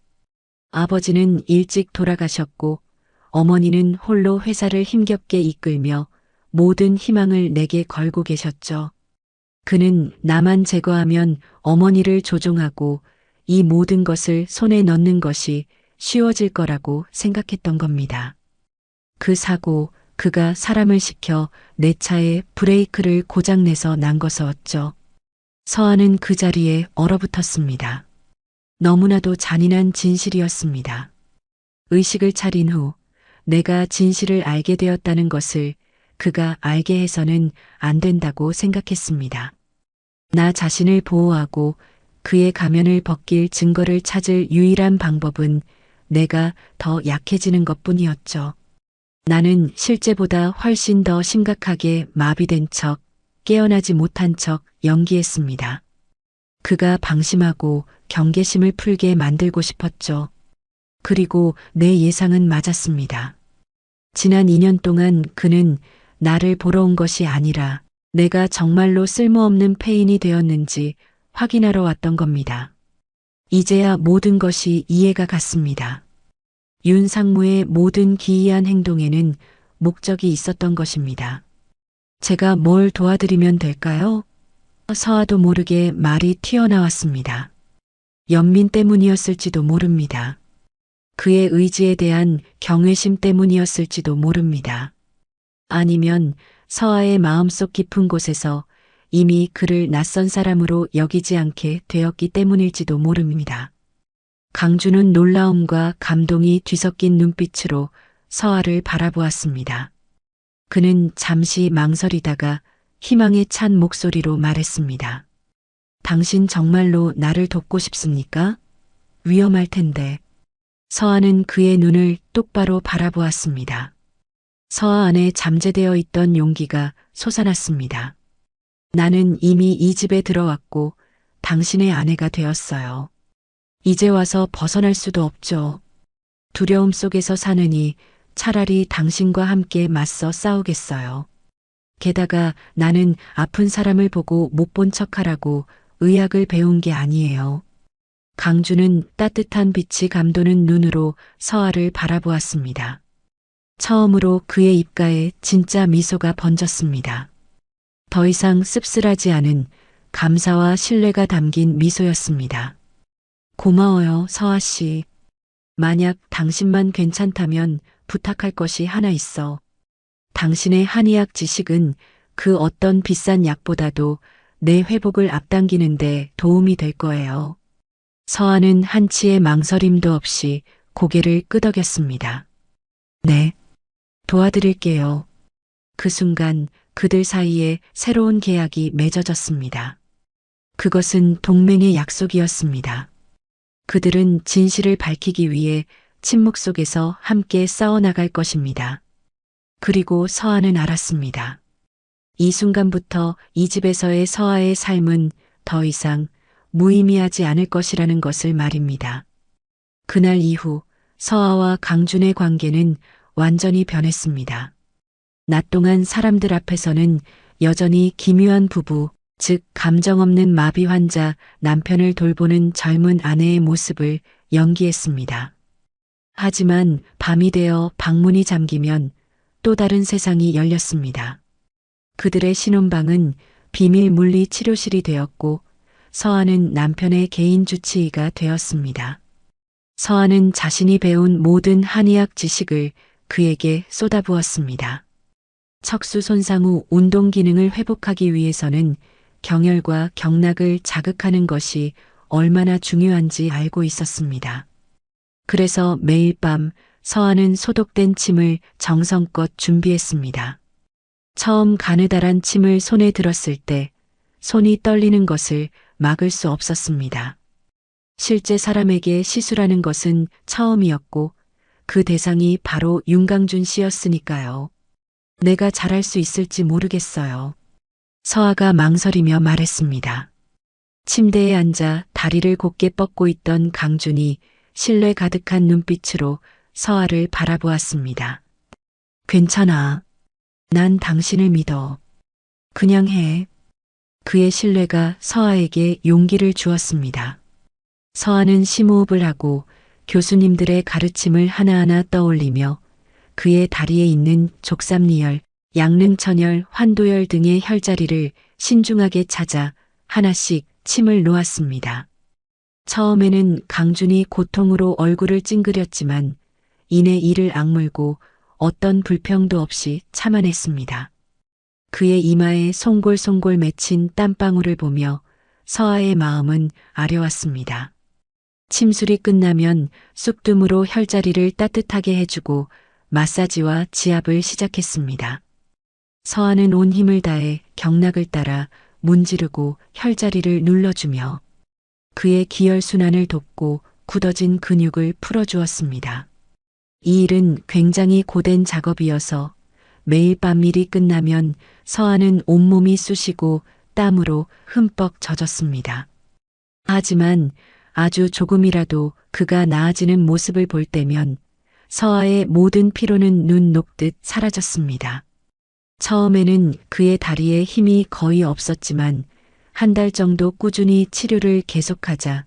[SPEAKER 1] 아버지는 일찍 돌아가셨고 어머니는 홀로 회사를 힘겹게 이끌며 모든 희망을 내게 걸고 계셨죠. 그는 나만 제거하면 어머니를 조종하고 이 모든 것을 손에 넣는 것이 쉬워질 거라고 생각했던 겁니다. 그 사고, 그가 사람을 시켜 내 차에 브레이크를 고장내서 난 것이었죠. 서아는 그 자리에 얼어붙었습니다. 너무나도 잔인한 진실이었습니다. 의식을 차린 후 내가 진실을 알게 되었다는 것을 그가 알게 해서는 안 된다고 생각했습니다. 나 자신을 보호하고 그의 가면을 벗길 증거를 찾을 유일한 방법은 내가 더 약해지는 것뿐이었죠. 나는 실제보다 훨씬 더 심각하게 마비된 척, 깨어나지 못한 척 연기했습니다. 그가 방심하고 경계심을 풀게 만들고 싶었죠. 그리고 내 예상은 맞았습니다. 지난 2년 동안 그는 나를 보러 온 것이 아니라 내가 정말로 쓸모없는 페인이 되었는지 확인하러 왔던 겁니다. 이제야 모든 것이 이해가 갔습니다. 윤 상무의 모든 기이한 행동에는 목적이 있었던 것입니다. 제가 뭘 도와드리면 될까요? 서아도 모르게 말이 튀어나왔습니다. 연민 때문이었을지도 모릅니다. 그의 의지에 대한 경외심 때문이었을지도 모릅니다. 아니면 서아의 마음속 깊은 곳에서 이미 그를 낯선 사람으로 여기지 않게 되었기 때문일지도 모릅니다. 강주는 놀라움과 감동이 뒤섞인 눈빛으로 서아를 바라보았습니다. 그는 잠시 망설이다가 희망에 찬 목소리로 말했습니다. 당신 정말로 나를 돕고 싶습니까? 위험할 텐데. 서아는 그의 눈을 똑바로 바라보았습니다. 서아 안에 잠재되어 있던 용기가 솟아났습니다. 나는 이미 이 집에 들어왔고 당신의 아내가 되었어요. 이제 와서 벗어날 수도 없죠. 두려움 속에서 사느니 차라리 당신과 함께 맞서 싸우겠어요. 게다가 나는 아픈 사람을 보고 못 본 척하라고 의학을 배운 게 아니에요. 강주는 따뜻한 빛이 감도는 눈으로 서아를 바라보았습니다. 처음으로 그의 입가에 진짜 미소가 번졌습니다. 더 이상 씁쓸하지 않은 감사와 신뢰가 담긴 미소였습니다. 고마워요, 서아 씨. 만약 당신만 괜찮다면 부탁할 것이 하나 있어. 당신의 한의학 지식은 그 어떤 비싼 약보다도 내 회복을 앞당기는데 도움이 될 거예요. 서아는 한치의 망설임도 없이 고개를 끄덕였습니다. 네, 도와드릴게요. 그 순간 그들 사이에 새로운 계약이 맺어졌습니다. 그것은 동맹의 약속이었습니다. 그들은 진실을 밝히기 위해 침묵 속에서 함께 싸워나갈 것입니다. 그리고 서아는 알았습니다. 이 순간부터 이 집에서의 서아의 삶은 더 이상 무의미하지 않을 것이라는 것을 말입니다. 그날 이후 서아와 강준의 관계는 완전히 변했습니다. 낮 동안 사람들 앞에서는 여전히 기묘한 부부, 즉 감정 없는 마비 환자 남편을 돌보는 젊은 아내의 모습을 연기했습니다. 하지만 밤이 되어 방문이 잠기면 또 다른 세상이 열렸습니다. 그들의 신혼방은 비밀 물리 치료실이 되었고 서아는 남편의 개인 주치의가 되었습니다. 서아는 자신이 배운 모든 한의학 지식을 그에게 쏟아부었습니다. 척수 손상 후 운동 기능을 회복하기 위해서는 경혈과 경락을 자극하는 것이 얼마나 중요한지 알고 있었습니다. 그래서 매일 밤 서아는 소독된 침을 정성껏 준비했습니다. 처음 가느다란 침을 손에 들었을 때 손이 떨리는 것을 막을 수 없었습니다. 실제 사람에게 시술하는 것은 처음이었고 그 대상이 바로 윤강준 씨였으니까요. 내가 잘할 수 있을지 모르겠어요. 서아가 망설이며 말했습니다. 침대에 앉아 다리를 곧게 뻗고 있던 강준이 신뢰 가득한 눈빛으로 서아를 바라보았습니다. 괜찮아. 난 당신을 믿어. 그냥 해. 그의 신뢰가 서아에게 용기를 주었습니다. 서아는 심호흡을 하고 교수님들의 가르침을 하나하나 떠올리며 그의 다리에 있는 족삼리열, 양릉천열, 환도열 등의 혈자리를 신중하게 찾아 하나씩 침을 놓았습니다. 처음에는 강준이 고통으로 얼굴을 찡그렸지만 이내 이를 악물고 어떤 불평도 없이 참아냈습니다. 그의 이마에 송골송골 맺힌 땀방울을 보며 서아의 마음은 아려왔습니다. 침술이 끝나면 쑥뜸으로 혈자리를 따뜻하게 해주고 마사지와 지압을 시작했습니다. 서아는 온 힘을 다해 경락을 따라 문지르고 혈자리를 눌러주며 그의 기혈순환을 돕고 굳어진 근육을 풀어주었습니다. 이 일은 굉장히 고된 작업이어서 매일 밤 일이 끝나면 서아는 온몸이 쑤시고 땀으로 흠뻑 젖었습니다. 하지만 아주 조금이라도 그가 나아지는 모습을 볼 때면 서아의 모든 피로는 눈 녹듯 사라졌습니다. 처음에는 그의 다리에 힘이 거의 없었지만 한 달 정도 꾸준히 치료를 계속하자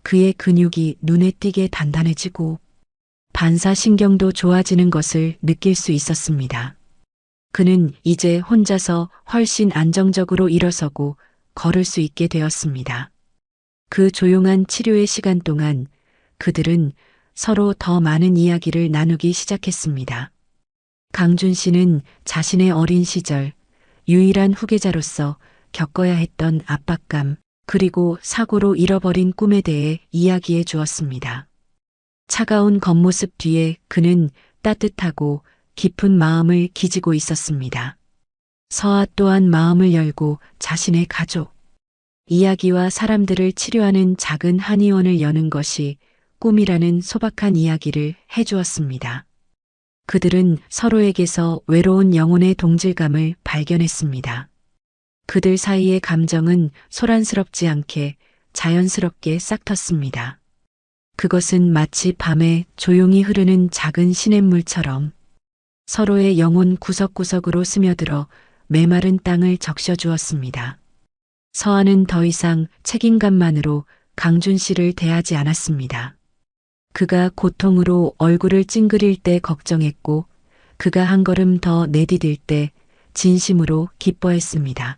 [SPEAKER 1] 그의 근육이 눈에 띄게 단단해지고 반사신경도 좋아지는 것을 느낄 수 있었습니다. 그는 이제 혼자서 훨씬 안정적으로 일어서고 걸을 수 있게 되었습니다. 그 조용한 치료의 시간 동안 그들은 서로 더 많은 이야기를 나누기 시작했습니다. 강준 씨는 자신의 어린 시절 유일한 후계자로서 겪어야 했던 압박감, 그리고 사고로 잃어버린 꿈에 대해 이야기해 주었습니다. 차가운 겉모습 뒤에 그는 따뜻하고 깊은 마음을 기지고 있었습니다. 서아 또한 마음을 열고 자신의 가족, 이야기와 사람들을 치료하는 작은 한의원을 여는 것이 꿈이라는 소박한 이야기를 해주었습니다. 그들은 서로에게서 외로운 영혼의 동질감을 발견했습니다. 그들 사이의 감정은 소란스럽지 않게 자연스럽게 싹텄습니다. 그것은 마치 밤에 조용히 흐르는 작은 시냇물처럼 서로의 영혼 구석구석으로 스며들어 메마른 땅을 적셔주었습니다. 서아는 더 이상 책임감만으로 강준 씨를 대하지 않았습니다. 그가 고통으로 얼굴을 찡그릴 때 걱정했고 그가 한 걸음 더 내디딜 때 진심으로 기뻐했습니다.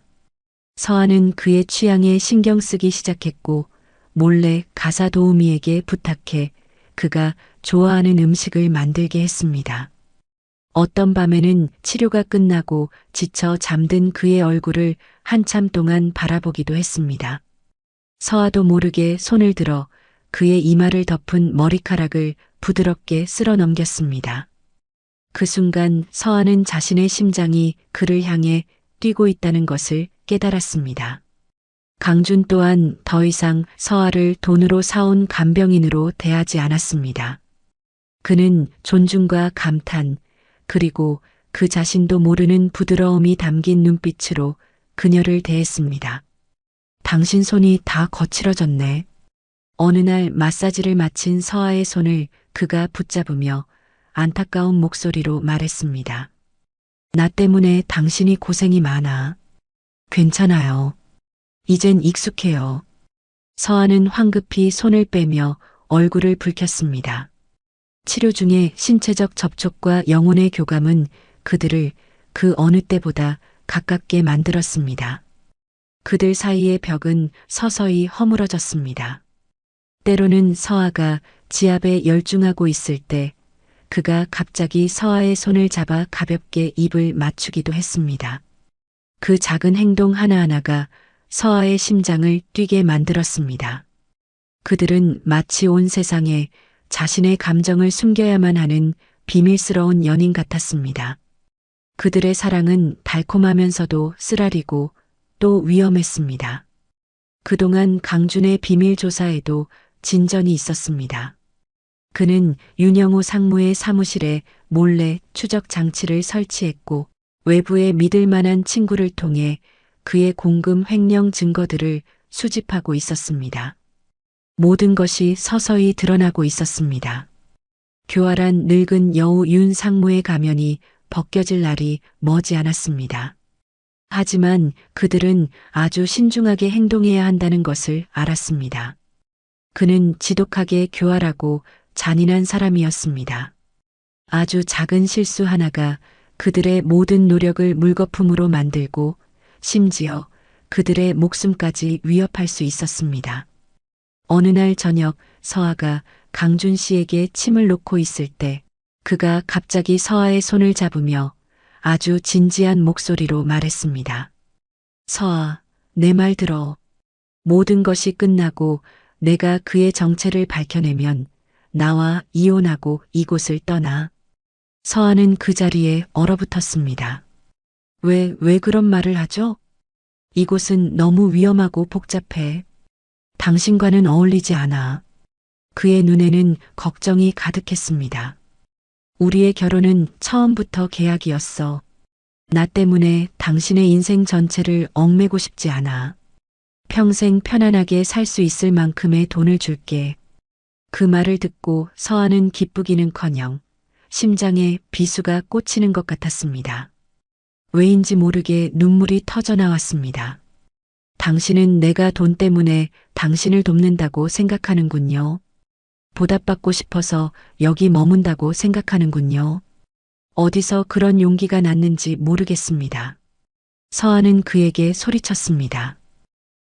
[SPEAKER 1] 서아는 그의 취향에 신경 쓰기 시작했고 몰래 가사 도우미에게 부탁해 그가 좋아하는 음식을 만들게 했습니다. 어떤 밤에는 치료가 끝나고 지쳐 잠든 그의 얼굴을 한참 동안 바라보기도 했습니다. 서아도 모르게 손을 들어 그의 이마를 덮은 머리카락을 부드럽게 쓸어 넘겼습니다. 그 순간 서아는 자신의 심장이 그를 향해 뛰고 있다는 것을 깨달았습니다. 강준 또한 더 이상 서아를 돈으로 사온 간병인으로 대하지 않았습니다. 그는 존중과 감탄, 그리고 그 자신도 모르는 부드러움이 담긴 눈빛으로 그녀를 대했습니다. 당신 손이 다 거칠어졌네. 어느 날 마사지를 마친 서아의 손을 그가 붙잡으며 안타까운 목소리로 말했습니다. 나 때문에 당신이 고생이 많아. 괜찮아요. 이젠 익숙해요. 서아는 황급히 손을 빼며 얼굴을 붉혔습니다. 치료 중에 신체적 접촉과 영혼의 교감은 그들을 그 어느 때보다 가깝게 만들었습니다. 그들 사이의 벽은 서서히 허물어졌습니다. 때로는 서아가 지압에 열중하고 있을 때 그가 갑자기 서아의 손을 잡아 가볍게 입을 맞추기도 했습니다. 그 작은 행동 하나하나가 서아의 심장을 뛰게 만들었습니다. 그들은 마치 온 세상에 자신의 감정을 숨겨야만 하는 비밀스러운 연인 같았습니다. 그들의 사랑은 달콤하면서도 쓰라리고 또 위험했습니다. 그동안 강준의 비밀 조사에도 진전이 있었습니다. 그는 윤영호 상무의 사무실에 몰래 추적 장치를 설치했고 외부의 믿을 만한 친구를 통해 그의 공금 횡령 증거들을 수집하고 있었습니다. 모든 것이 서서히 드러나고 있었습니다. 교활한 늙은 여우 윤 상무의 가면이 벗겨질 날이 머지 않았습니다. 하지만 그들은 아주 신중하게 행동해야 한다는 것을 알았습니다. 그는 지독하게 교활하고 잔인한 사람이었습니다. 아주 작은 실수 하나가 그들의 모든 노력을 물거품으로 만들고 심지어 그들의 목숨까지 위협할 수 있었습니다. 어느 날 저녁 서아가 강준 씨에게 침을 놓고 있을 때 그가 갑자기 서아의 손을 잡으며 아주 진지한 목소리로 말했습니다. 서아, 내 말 들어. 모든 것이 끝나고 내가 그의 정체를 밝혀내면 나와 이혼하고 이곳을 떠나. 서아는 그 자리에 얼어붙었습니다. 왜 그런 말을 하죠? 이곳은 너무 위험하고 복잡해. 당신과는 어울리지 않아. 그의 눈에는 걱정이 가득했습니다. 우리의 결혼은 처음부터 계약이었어. 나 때문에 당신의 인생 전체를 얽매고 싶지 않아. 평생 편안하게 살 수 있을 만큼의 돈을 줄게. 그 말을 듣고 서한은 기쁘기는커녕 심장에 비수가 꽂히는 것 같았습니다. 왜인지 모르게 눈물이 터져 나왔습니다. 당신은 내가 돈 때문에 당신을 돕는다고 생각하는군요. 보답받고 싶어서 여기 머문다고 생각하는군요. 어디서 그런 용기가 났는지 모르겠습니다. 서한은 그에게 소리쳤습니다.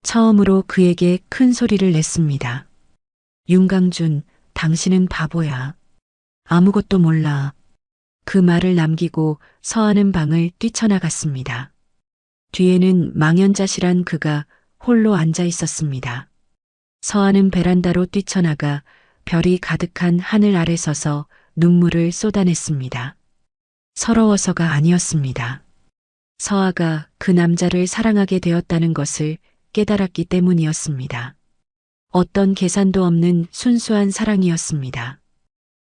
[SPEAKER 1] 처음으로 그에게 큰 소리를 냈습니다. 윤강준, 당신은 바보야. 아무것도 몰라. 그 말을 남기고 서한은 방을 뛰쳐나갔습니다. 뒤에는 망연자실한 그가 홀로 앉아 있었습니다. 서한은 베란다로 뛰쳐나가 별이 가득한 하늘 아래 서서 눈물을 쏟아냈습니다. 서러워서가 아니었습니다. 서아가 그 남자를 사랑하게 되었다는 것을 깨달았기 때문이었습니다. 어떤 계산도 없는 순수한 사랑이었습니다.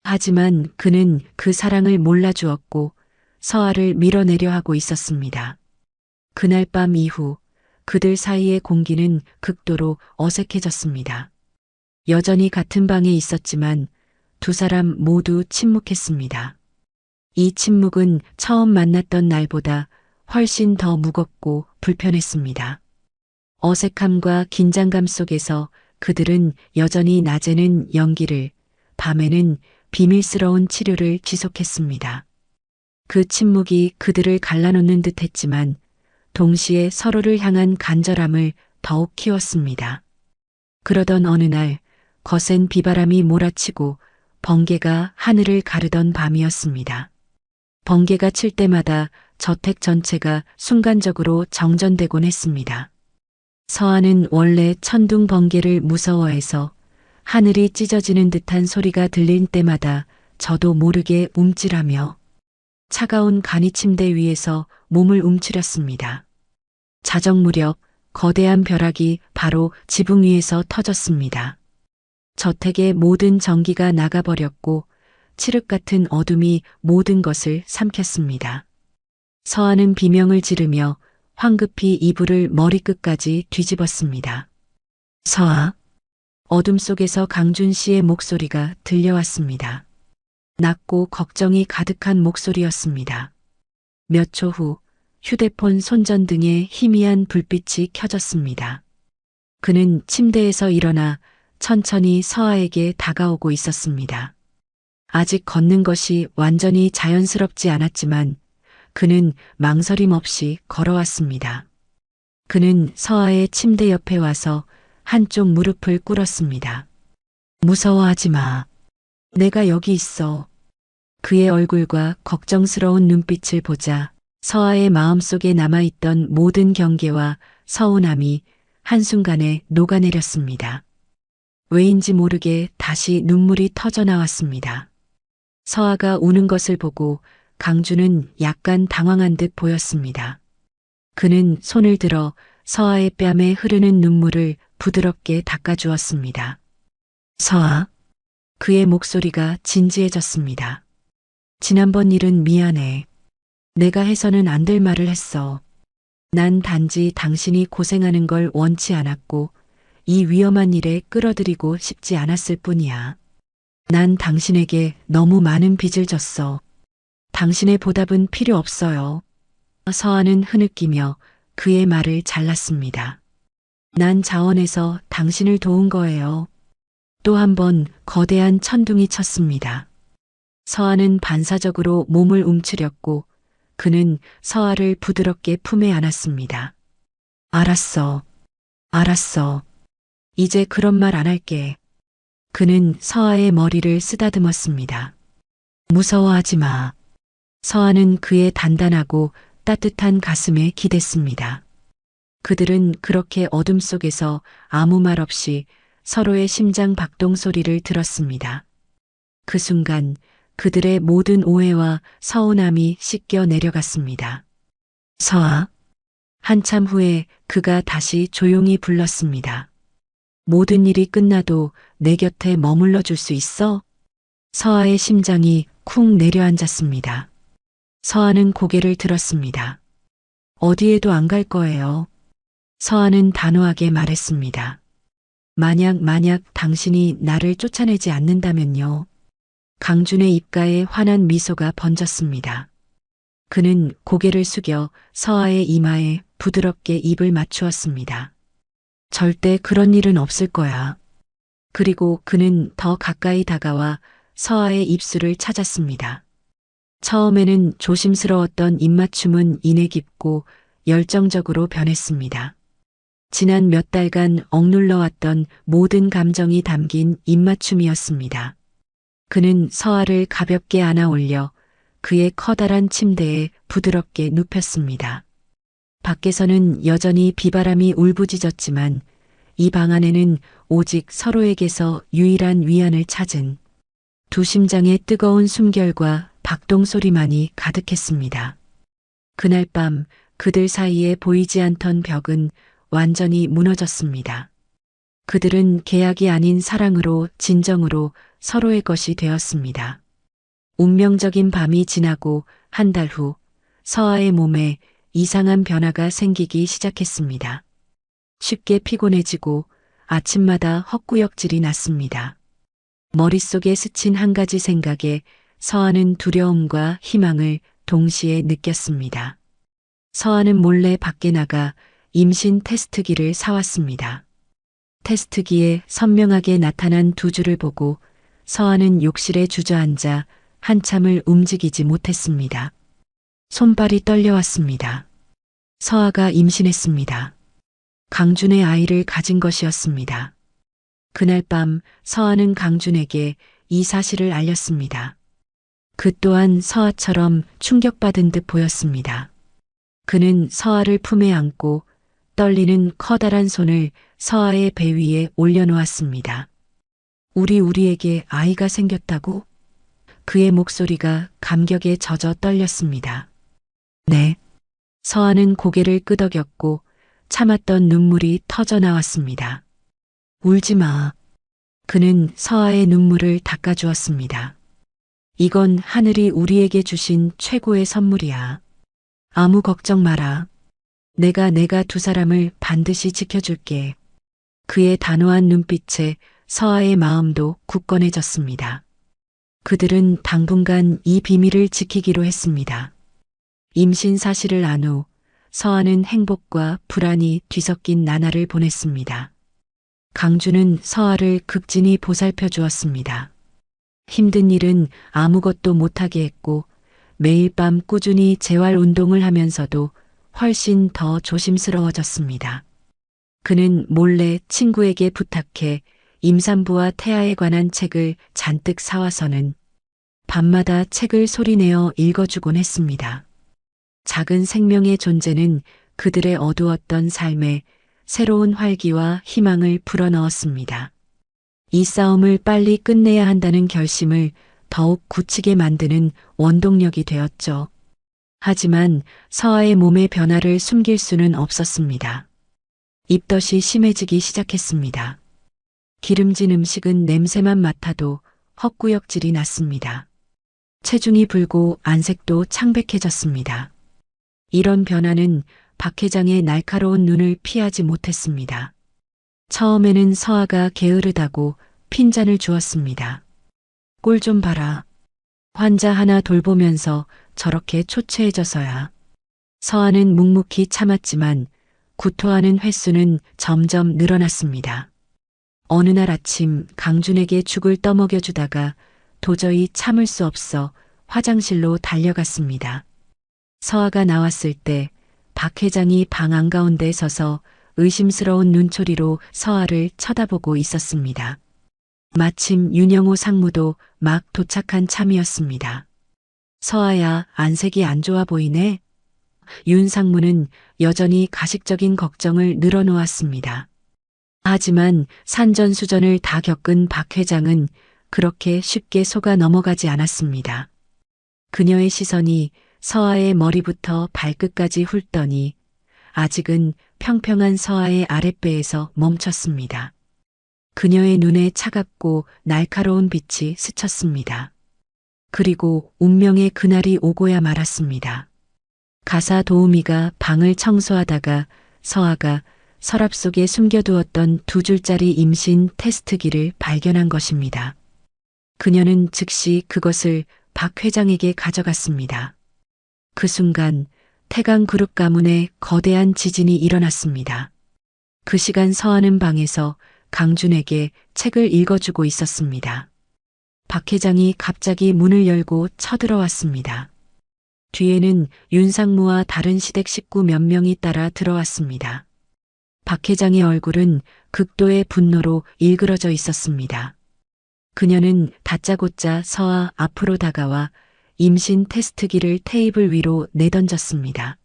[SPEAKER 1] 하지만 그는 그 사랑을 몰라주었고 서아를 밀어내려 하고 있었습니다. 그날 밤 이후 그들 사이의 공기는 극도로 어색해졌습니다. 여전히 같은 방에 있었지만 두 사람 모두 침묵했습니다. 이 침묵은 처음 만났던 날보다 훨씬 더 무겁고 불편했습니다. 어색함과 긴장감 속에서 그들은 여전히 낮에는 연기를, 밤에는 비밀스러운 치료를 지속했습니다. 그 침묵이 그들을 갈라놓는 듯 했지만 동시에 서로를 향한 간절함을 더욱 키웠습니다. 그러던 어느 날 거센 비바람이 몰아치고 번개가 하늘을 가르던 밤이었습니다. 번개가 칠 때마다 저택 전체가 순간적으로 정전되곤 했습니다. 서한은 원래 천둥 번개를 무서워해서 하늘이 찢어지는 듯한 소리가 들릴 때마다 저도 모르게 움찔하며 차가운 간이 침대 위에서 몸을 움츠렸습니다. 자정 무렵 거대한 벼락이 바로 지붕 위에서 터졌습니다. 저택의 모든 전기가 나가버렸고 칠흑 같은 어둠이 모든 것을 삼켰습니다. 서한은 비명을 지르며 황급히 이불을 머리끝까지 뒤집었습니다. 서아. 어둠 속에서 강준 씨의 목소리가 들려왔습니다. 낮고 걱정이 가득한 목소리였습니다. 몇 초 후 휴대폰 손전등에 희미한 불빛이 켜졌습니다. 그는 침대에서 일어나 천천히 서아에게 다가오고 있었습니다. 아직 걷는 것이 완전히 자연스럽지 않았지만 그는 망설임 없이 걸어왔습니다. 그는 서아의 침대 옆에 와서 한쪽 무릎을 꿇었습니다. 무서워하지 마. 내가 여기 있어. 그의 얼굴과 걱정스러운 눈빛을 보자 서아의 마음속에 남아있던 모든 경계와 서운함이 한순간에 녹아내렸습니다. 왜인지 모르게 다시 눈물이 터져 나왔습니다. 서아가 우는 것을 보고 강준은 약간 당황한 듯 보였습니다. 그는 손을 들어 서아의 뺨에 흐르는 눈물을 부드럽게 닦아주었습니다. 서아. 그의 목소리가 진지해졌습니다. 지난번 일은 미안해. 내가 해서는 안 될 말을 했어. 난 단지 당신이 고생하는 걸 원치 않았고 이 위험한 일에 끌어들이고 싶지 않았을 뿐이야. 난 당신에게 너무 많은 빚을 졌어. 당신의 보답은 필요 없어요. 서한은 흐느끼며 그의 말을 잘랐습니다. 난 자원해서 당신을 도운 거예요. 또 한 번 거대한 천둥이 쳤습니다. 서한은 반사적으로 몸을 움츠렸고 그는 서아를 부드럽게 품에 안았습니다. 알았어. 알았어. 이제 그런 말 안 할게. 그는 서아의 머리를 쓰다듬었습니다. 무서워하지 마. 서아는 그의 단단하고 따뜻한 가슴에 기댔습니다. 그들은 그렇게 어둠 속에서 아무 말 없이 서로의 심장 박동 소리를 들었습니다. 그 순간 그들의 모든 오해와 서운함이 씻겨 내려갔습니다. 서아. 한참 후에 그가 다시 조용히 불렀습니다. 모든 일이 끝나도 내 곁에 머물러 줄 수 있어? 서아의 심장이 쿵 내려앉았습니다. 서아는 고개를 들었습니다. 어디에도 안 갈 거예요. 서아는 단호하게 말했습니다. 만약 당신이 나를 쫓아내지 않는다면요. 강준의 입가에 환한 미소가 번졌습니다. 그는 고개를 숙여 서아의 이마에 부드럽게 입을 맞추었습니다. 절대 그런 일은 없을 거야. 그리고 그는 더 가까이 다가와 서아의 입술을 찾았습니다. 처음에는 조심스러웠던 입맞춤은 이내 깊고 열정적으로 변했습니다. 지난 몇 달간 억눌러왔던 모든 감정이 담긴 입맞춤이었습니다. 그는 서아를 가볍게 안아 올려 그의 커다란 침대에 부드럽게 눕혔습니다. 밖에서는 여전히 비바람이 울부짖었지만 이 방 안에는 오직 서로에게서 유일한 위안을 찾은 두 심장의 뜨거운 숨결과 박동 소리만이 가득했습니다. 그날 밤 그들 사이에 보이지 않던 벽은 완전히 무너졌습니다. 그들은 계약이 아닌 사랑으로 진정으로 서로의 것이 되었습니다. 운명적인 밤이 지나고 한 달 후 서아의 몸에 이상한 변화가 생기기 시작했습니다. 쉽게 피곤해지고 아침마다 헛구역질이 났습니다. 머릿속에 스친 한 가지 생각에 서아는 두려움과 희망을 동시에 느꼈습니다. 서아는 몰래 밖에 나가 임신 테스트기를 사왔습니다. 테스트기에 선명하게 나타난 두 줄을 보고 서아는 욕실에 주저앉아 한참을 움직이지 못했습니다. 손발이 떨려왔습니다. 서아가 임신했습니다. 강준의 아이를 가진 것이었습니다. 그날 밤 서아는 강준에게 이 사실을 알렸습니다. 그 또한 서아처럼 충격받은 듯 보였습니다. 그는 서아를 품에 안고 떨리는 커다란 손을 서아의 배 위에 올려놓았습니다. 우리에게 아이가 생겼다고? 그의 목소리가 감격에 젖어 떨렸습니다. 네. 서아는 고개를 끄덕였고 참았던 눈물이 터져 나왔습니다. 울지 마. 그는 서아의 눈물을 닦아주었습니다. 이건 하늘이 우리에게 주신 최고의 선물이야. 아무 걱정 마라. 내가 두 사람을 반드시 지켜줄게. 그의 단호한 눈빛에 서아의 마음도 굳건해졌습니다. 그들은 당분간 이 비밀을 지키기로 했습니다. 임신 사실을 안 후 서아는 행복과 불안이 뒤섞인 나날을 보냈습니다. 강준은 서아를 극진히 보살펴 주었습니다. 힘든 일은 아무것도 못하게 했고 매일 밤 꾸준히 재활 운동을 하면서도 훨씬 더 조심스러워졌습니다. 그는 몰래 친구에게 부탁해 임산부와 태아에 관한 책을 잔뜩 사와서는 밤마다 책을 소리내어 읽어주곤 했습니다. 작은 생명의 존재는 그들의 어두웠던 삶에 새로운 활기와 희망을 불어넣었습니다. 이 싸움을 빨리 끝내야 한다는 결심을 더욱 굳히게 만드는 원동력이 되었죠. 하지만 서아의 몸의 변화를 숨길 수는 없었습니다. 입덧이 심해지기 시작했습니다. 기름진 음식은 냄새만 맡아도 헛구역질이 났습니다. 체중이 불고 안색도 창백해졌습니다. 이런 변화는 박 회장의 날카로운 눈을 피하지 못했습니다. 처음에는 서아가 게으르다고 핀잔을 주었습니다. 꼴 좀 봐라. 환자 하나 돌보면서 저렇게 초췌해져서야. 서아는 묵묵히 참았지만 구토하는 횟수는 점점 늘어났습니다. 어느 날 아침 강준에게 죽을 떠먹여 주다가 도저히 참을 수 없어 화장실로 달려갔습니다. 서아가 나왔을 때 박 회장이 방 한가운데 서서 의심스러운 눈초리로 서아를 쳐다보고 있었습니다. 마침 윤영호 상무도 막 도착한 참이었습니다. 서아야, 안색이 안 좋아 보이네. 윤 상무는 여전히 가식적인 걱정을 늘어놓았습니다. 하지만 산전수전을 다 겪은 박 회장은 그렇게 쉽게 속아 넘어가지 않았습니다. 그녀의 시선이 서아의 머리부터 발끝까지 훑더니 아직은 평평한 서아의 아랫배에서 멈췄습니다. 그녀의 눈에 차갑고 날카로운 빛이 스쳤습니다. 그리고 운명의 그날이 오고야 말았습니다. 가사 도우미가 방을 청소하다가 서아가 서랍 속에 숨겨두었던 2줄짜리 임신 테스트기를 발견한 것입니다. 그녀는 즉시 그것을 박 회장에게 가져갔습니다. 그 순간 태강그룹 가문에 거대한 지진이 일어났습니다. 그 시간 서아는 방에서 강준에게 책을 읽어주고 있었습니다. 박 회장이 갑자기 문을 열고 쳐들어왔습니다. 뒤에는 윤상무와 다른 시댁 식구 몇 명이 따라 들어왔습니다. 박 회장의 얼굴은 극도의 분노로 일그러져 있었습니다. 그녀는 다짜고짜 서아 앞으로 다가와 임신 테스트기를 테이블 위로 내던졌습니다.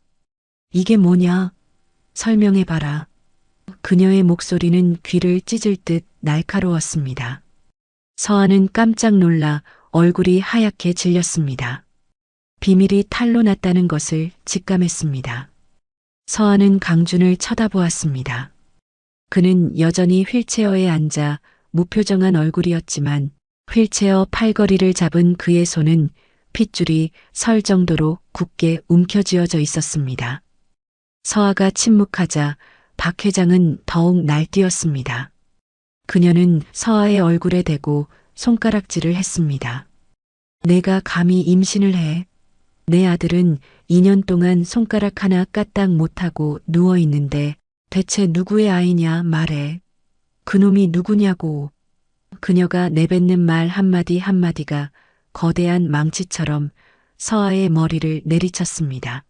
[SPEAKER 1] 이게 뭐냐? 설명해봐라. 그녀의 목소리는 귀를 찢을 듯 날카로웠습니다. 서아는 깜짝 놀라 얼굴이 하얗게 질렸습니다. 비밀이 탄로났다는 것을 직감했습니다. 서아는 강준을 쳐다보았습니다. 그는 여전히 휠체어에 앉아 무표정한 얼굴이었지만 휠체어 팔걸이를 잡은 그의 손은 핏줄이 설 정도로 굳게 움켜쥐어져 있었습니다. 서아가 침묵하자 박 회장은 더욱 날뛰었습니다. 그녀는 서아의 얼굴에 대고 손가락질을 했습니다. 내가 감히 임신을 해. 내 아들은 2년 동안 손가락 하나 까딱 못하고 누워있는데 대체 누구의 아이냐 말해. 그놈이 누구냐고. 그녀가 내뱉는 말 한마디 한마디가 거대한 망치처럼 서아의 머리를 내리쳤습니다.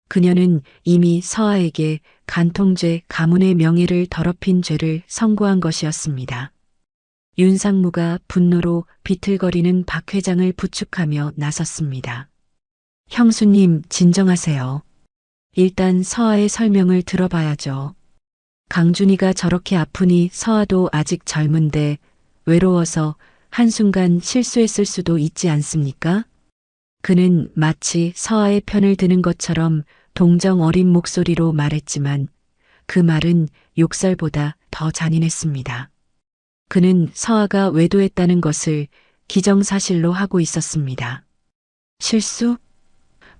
[SPEAKER 1] 그녀는 이미 서아에게 간통죄 가문의 명예를 더럽힌 죄를 선고한 것이었습니다. 윤상무가 분노로 비틀거리는 박 회장을 부축하며 나섰습니다. 형수님, 진정하세요. 일단 서아의 설명을 들어봐야죠. 강준이가 저렇게 아프니 서아도 아직 젊은데 외로워서 한순간 실수했을 수도 있지 않습니까? 그는 마치 서아의 편을 드는 것처럼 동정 어린 목소리로 말했지만 그 말은 욕설보다 더 잔인했습니다. 그는 서아가 외도했다는 것을 기정사실로 하고 있었습니다. 실수?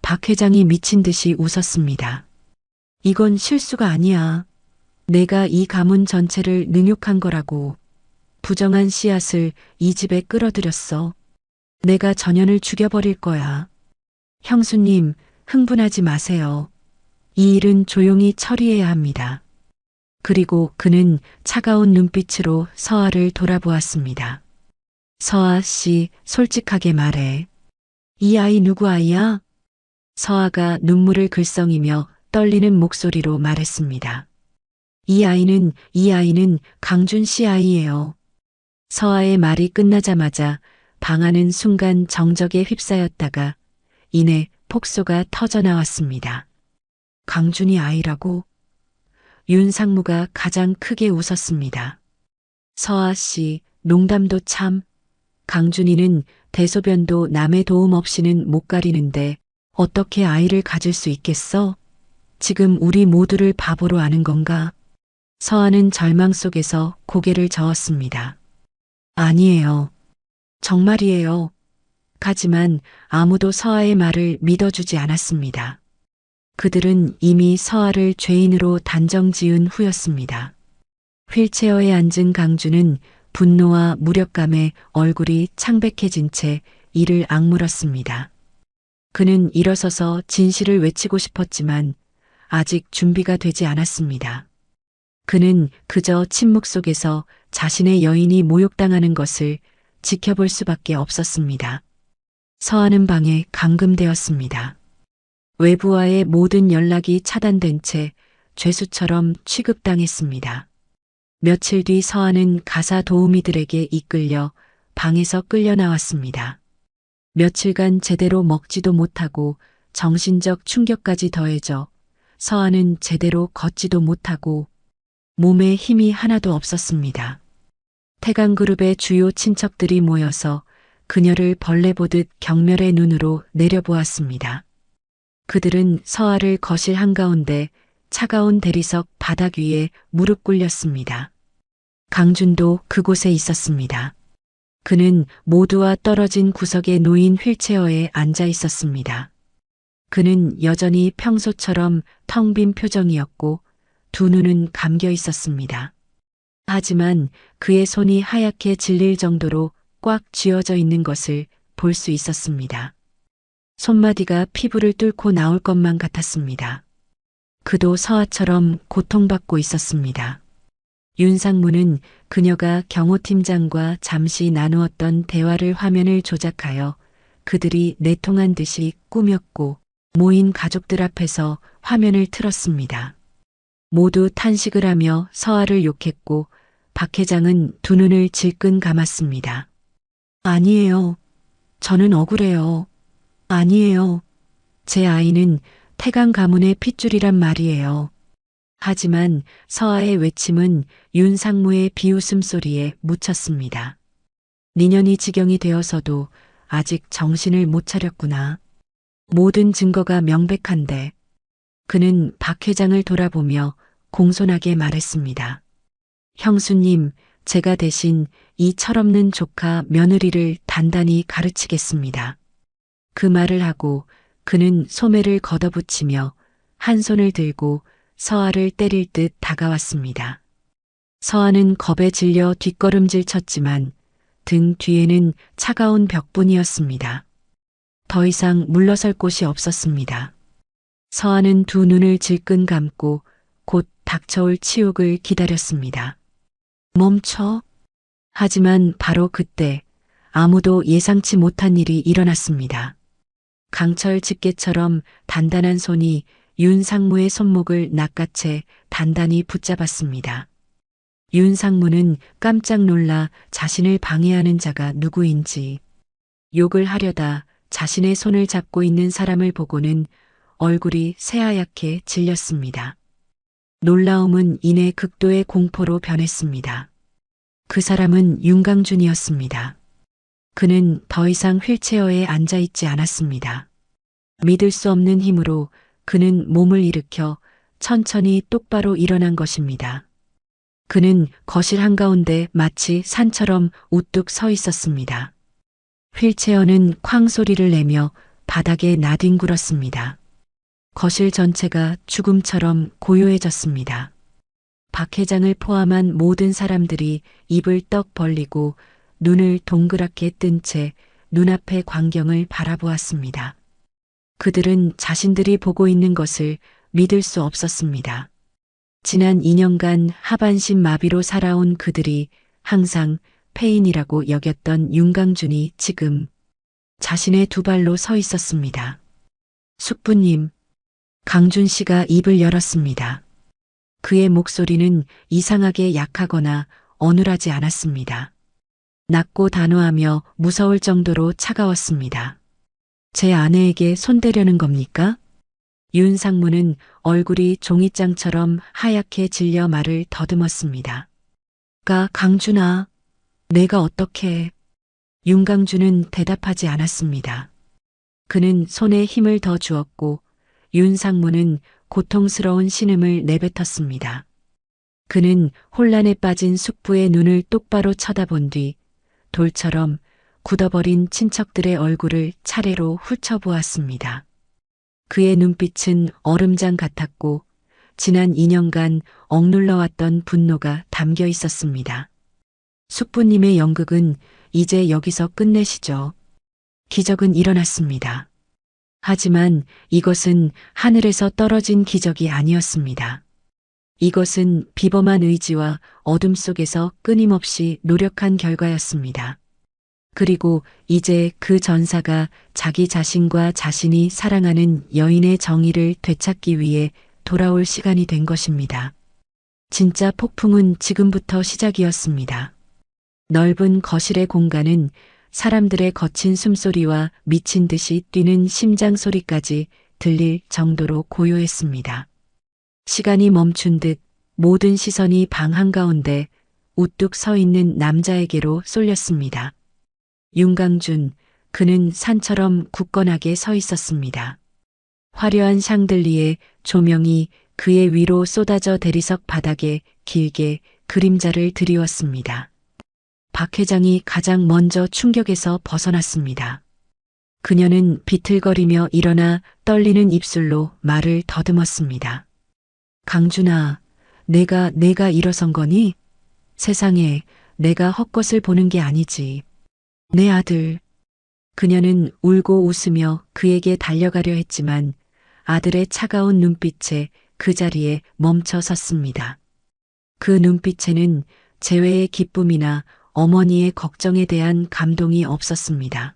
[SPEAKER 1] 박 회장이 미친 듯이 웃었습니다. 이건 실수가 아니야. 내가 이 가문 전체를 능욕한 거라고. 부정한 씨앗을 이 집에 끌어들였어. 내가 전현을 죽여버릴 거야. 형수님, 흥분하지 마세요. 이 일은 조용히 처리해야 합니다. 그리고 그는 차가운 눈빛으로 서아를 돌아보았습니다. 서아 씨, 솔직하게 말해. 이 아이 누구 아이야? 서아가 눈물을 글썽이며 떨리는 목소리로 말했습니다. 이 아이는 강준 씨 아이예요. 서아의 말이 끝나자마자 방 안은 순간 정적에 휩싸였다가 이내 폭소가 터져 나왔습니다. 강준이 아이라고? 윤상무가 가장 크게 웃었습니다. 서아 씨, 농담도 참. 강준이는 대소변도 남의 도움 없이는 못 가리는데 어떻게 아이를 가질 수 있겠어? 지금 우리 모두를 바보로 아는 건가? 서아는 절망 속에서 고개를 저었습니다. 아니에요. 정말이에요. 하지만 아무도 서아의 말을 믿어주지 않았습니다. 그들은 이미 서아를 죄인으로 단정 지은 후였습니다. 휠체어에 앉은 강준은 분노와 무력감에 얼굴이 창백해진 채 이를 악물었습니다. 그는 일어서서 진실을 외치고 싶었지만 아직 준비가 되지 않았습니다. 그는 그저 침묵 속에서 자신의 여인이 모욕당하는 것을 지켜볼 수밖에 없었습니다. 서아는 방에 감금되었습니다. 외부와의 모든 연락이 차단된 채 죄수처럼 취급당했습니다. 며칠 뒤 서아는 가사 도우미들에게 이끌려 방에서 끌려 나왔습니다. 며칠간 제대로 먹지도 못하고 정신적 충격까지 더해져 서아는 제대로 걷지도 못하고 몸에 힘이 하나도 없었습니다. 태강그룹의 주요 친척들이 모여서 그녀를 벌레 보듯 경멸의 눈으로 내려보았습니다. 그들은 서아를 거실 한가운데 차가운 대리석 바닥 위에 무릎 꿇렸습니다. 강준도 그곳에 있었습니다. 그는 모두와 떨어진 구석에 놓인 휠체어에 앉아 있었습니다. 그는 여전히 평소처럼 텅 빈 표정이었고 두 눈은 감겨 있었습니다. 하지만 그의 손이 하얗게 질릴 정도로 꽉 쥐어져 있는 것을 볼 수 있었습니다. 손마디가 피부를 뚫고 나올 것만 같았습니다. 그도 서아처럼 고통받고 있었습니다. 윤상무는 그녀가 경호팀장과 잠시 나누었던 대화를 화면을 조작하여 그들이 내통한 듯이 꾸몄고 모인 가족들 앞에서 화면을 틀었습니다. 모두 탄식을 하며 서아를 욕했고 박 회장은 두 눈을 질끈 감았습니다. 아니에요. 저는 억울해요. 아니에요. 제 아이는 태강 가문의 핏줄이란 말이에요. 하지만 서아의 외침은 윤상무의 비웃음 소리에 묻혔습니다. 니년이 지경이 되어서도 아직 정신을 못 차렸구나. 모든 증거가 명백한데. 그는 박 회장을 돌아보며 공손하게 말했습니다. 형수님, 제가 대신 이 철없는 조카 며느리를 단단히 가르치겠습니다. 그 말을 하고 그는 소매를 걷어붙이며 한 손을 들고 서아를 때릴 듯 다가왔습니다. 서아는 겁에 질려 뒷걸음질 쳤지만 등 뒤에는 차가운 벽뿐이었습니다. 더 이상 물러설 곳이 없었습니다. 서아는 두 눈을 질끈 감고 곧 닥쳐올 치욕을 기다렸습니다. 멈춰. 하지만 바로 그때 아무도 예상치 못한 일이 일어났습니다. 강철 집게처럼 단단한 손이 윤상무의 손목을 낚아채 단단히 붙잡았습니다. 윤상무는 깜짝 놀라 자신을 방해하는 자가 누구인지 욕을 하려다 자신의 손을 잡고 있는 사람을 보고는 얼굴이 새하얗게 질렸습니다. 놀라움은 이내 극도의 공포로 변했습니다. 그 사람은 윤강준이었습니다. 그는 더 이상 휠체어에 앉아 있지 않았습니다. 믿을 수 없는 힘으로 그는 몸을 일으켜 천천히 똑바로 일어난 것입니다. 그는 거실 한가운데 마치 산처럼 우뚝 서 있었습니다. 휠체어는 쾅 소리를 내며 바닥에 나뒹굴었습니다. 거실 전체가 죽음처럼 고요해졌습니다. 박 회장을 포함한 모든 사람들이 입을 떡 벌리고 눈을 동그랗게 뜬 채 눈앞의 광경을 바라보았습니다. 그들은 자신들이 보고 있는 것을 믿을 수 없었습니다. 지난 2년간 하반신 마비로 살아온 그들이 항상 폐인이라고 여겼던 윤강준이 지금 자신의 두 발로 서 있었습니다. 숙부님, 강준 씨가 입을 열었습니다. 그의 목소리는 이상하게 약하거나 어눌하지 않았습니다. 낮고 단호하며 무서울 정도로 차가웠습니다. 제 아내에게 손대려는 겁니까? 윤상무는 얼굴이 종이장처럼 하얗게 질려 말을 더듬었습니다. 강준아, 내가 어떻게... 윤강준은 대답하지 않았습니다. 그는 손에 힘을 더 주었고 윤상무는 고통스러운 신음을 내뱉었습니다. 그는 혼란에 빠진 숙부의 눈을 똑바로 쳐다본 뒤 돌처럼 굳어버린 친척들의 얼굴을 차례로 훑어보았습니다. 그의 눈빛은 얼음장 같았고 지난 2년간 억눌러왔던 분노가 담겨 있었습니다. 숙부님의 연극은 이제 여기서 끝내시죠. 기적은 일어났습니다. 하지만 이것은 하늘에서 떨어진 기적이 아니었습니다. 이것은 비범한 의지와 어둠 속에서 끊임없이 노력한 결과였습니다. 그리고 이제 그 전사가 자기 자신과 자신이 사랑하는 여인의 정의를 되찾기 위해 돌아올 시간이 된 것입니다. 진짜 폭풍은 지금부터 시작이었습니다. 넓은 거실의 공간은 사람들의 거친 숨소리와 미친 듯이 뛰는 심장 소리까지 들릴 정도로 고요했습니다. 시간이 멈춘 듯 모든 시선이 방 한가운데 우뚝 서 있는 남자에게로 쏠렸습니다. 윤강준, 그는 산처럼 굳건하게 서 있었습니다. 화려한 샹들리에 조명이 그의 위로 쏟아져 대리석 바닥에 길게 그림자를 드리웠습니다. 박 회장이 가장 먼저 충격에서 벗어났습니다. 그녀는 비틀거리며 일어나 떨리는 입술로 말을 더듬었습니다. 강준아, 내가 일어선 거니? 세상에 내가 헛것을 보는 게 아니지. 내 아들. 그녀는 울고 웃으며 그에게 달려가려 했지만 아들의 차가운 눈빛에 그 자리에 멈춰 섰습니다. 그 눈빛에는 재회의 기쁨이나 어머니의 걱정에 대한 감동이 없었습니다.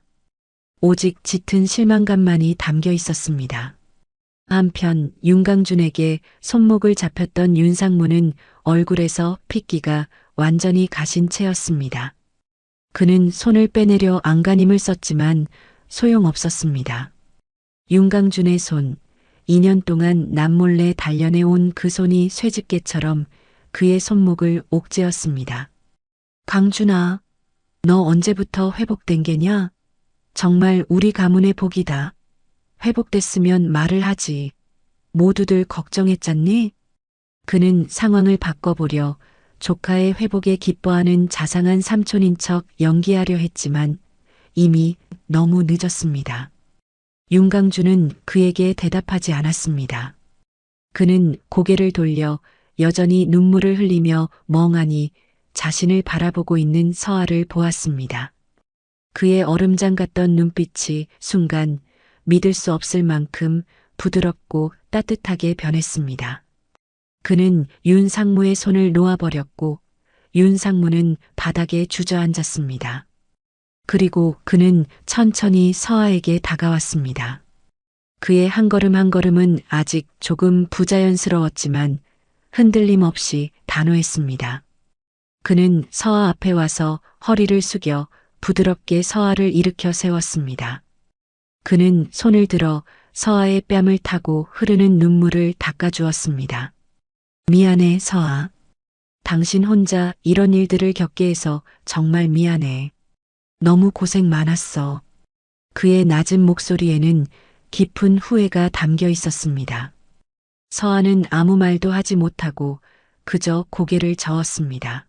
[SPEAKER 1] 오직 짙은 실망감만이 담겨 있었습니다. 한편 윤강준에게 손목을 잡혔던 윤상무는 얼굴에서 핏기가 완전히 가신 채였습니다. 그는 손을 빼내려 안간힘을 썼지만 소용없었습니다. 윤강준의 손, 2년 동안 남몰래 단련해온 그 손이 쇠집게처럼 그의 손목을 옥죄었습니다. 강준아, 너 언제부터 회복된 게냐? 정말 우리 가문의 복이다. 회복됐으면 말을 하지. 모두들 걱정했잖니? 그는 상황을 바꿔보려 조카의 회복에 기뻐하는 자상한 삼촌인 척 연기하려 했지만 이미 너무 늦었습니다. 윤강준은 그에게 대답하지 않았습니다. 그는 고개를 돌려 여전히 눈물을 흘리며 멍하니 자신을 바라보고 있는 서아를 보았습니다. 그의 얼음장 같던 눈빛이 순간 믿을 수 없을 만큼 부드럽고 따뜻하게 변했습니다. 그는 윤상무의 손을 놓아버렸고 윤상무는 바닥에 주저앉았습니다. 그리고 그는 천천히 서아에게 다가왔습니다. 그의 한 걸음 한 걸음은 아직 조금 부자연스러웠지만 흔들림 없이 단호했습니다. 그는 서아 앞에 와서 허리를 숙여 부드럽게 서아를 일으켜 세웠습니다. 그는 손을 들어 서아의 뺨을 타고 흐르는 눈물을 닦아주었습니다. 미안해, 서아. 당신 혼자 이런 일들을 겪게 해서 정말 미안해. 너무 고생 많았어. 그의 낮은 목소리에는 깊은 후회가 담겨 있었습니다. 서아는 아무 말도 하지 못하고 그저 고개를 저었습니다.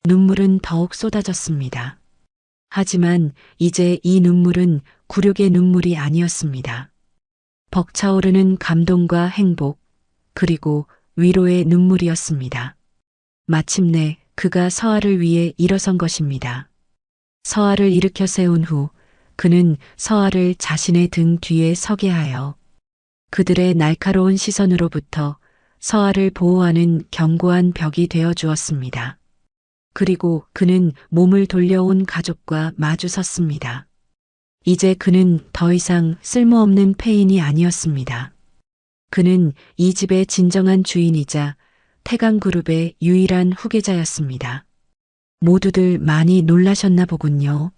[SPEAKER 1] 눈물은 더욱 쏟아졌습니다. 하지만 이제 이 눈물은 굴욕의 눈물이 아니었습니다. 벅차오르는 감동과 행복, 그리고 위로의 눈물이었습니다. 마침내 그가 서아를 위해 일어선 것입니다. 서아를 일으켜 세운 후 그는 서아를 자신의 등 뒤에 서게 하여 그들의 날카로운 시선으로부터 서아를 보호하는 견고한 벽이 되어 주었습니다. 그리고 그는 몸을 돌려온 가족과 마주 섰습니다. 이제 그는 더 이상 쓸모없는 폐인이 아니었습니다. 그는 이 집의 진정한 주인이자 태강그룹의 유일한 후계자였습니다. 모두들 많이 놀라셨나 보군요.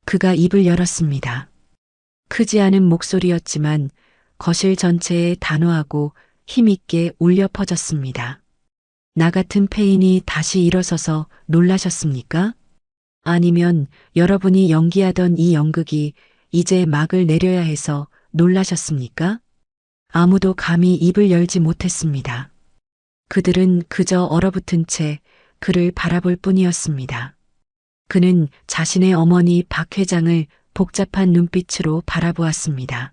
[SPEAKER 1] 그가 입을 열었습니다. 크지 않은 목소리였지만 거실 전체에 단호하고 힘있게 울려 퍼졌습니다. 나 같은 폐인이 다시 일어서서 놀라셨습니까? 아니면 여러분이 연기하던 이 연극이 이제 막을 내려야 해서 놀라셨습니까? 아무도 감히 입을 열지 못했습니다. 그들은 그저 얼어붙은 채 그를 바라볼 뿐이었습니다. 그는 자신의 어머니 박 회장을 복잡한 눈빛으로 바라보았습니다.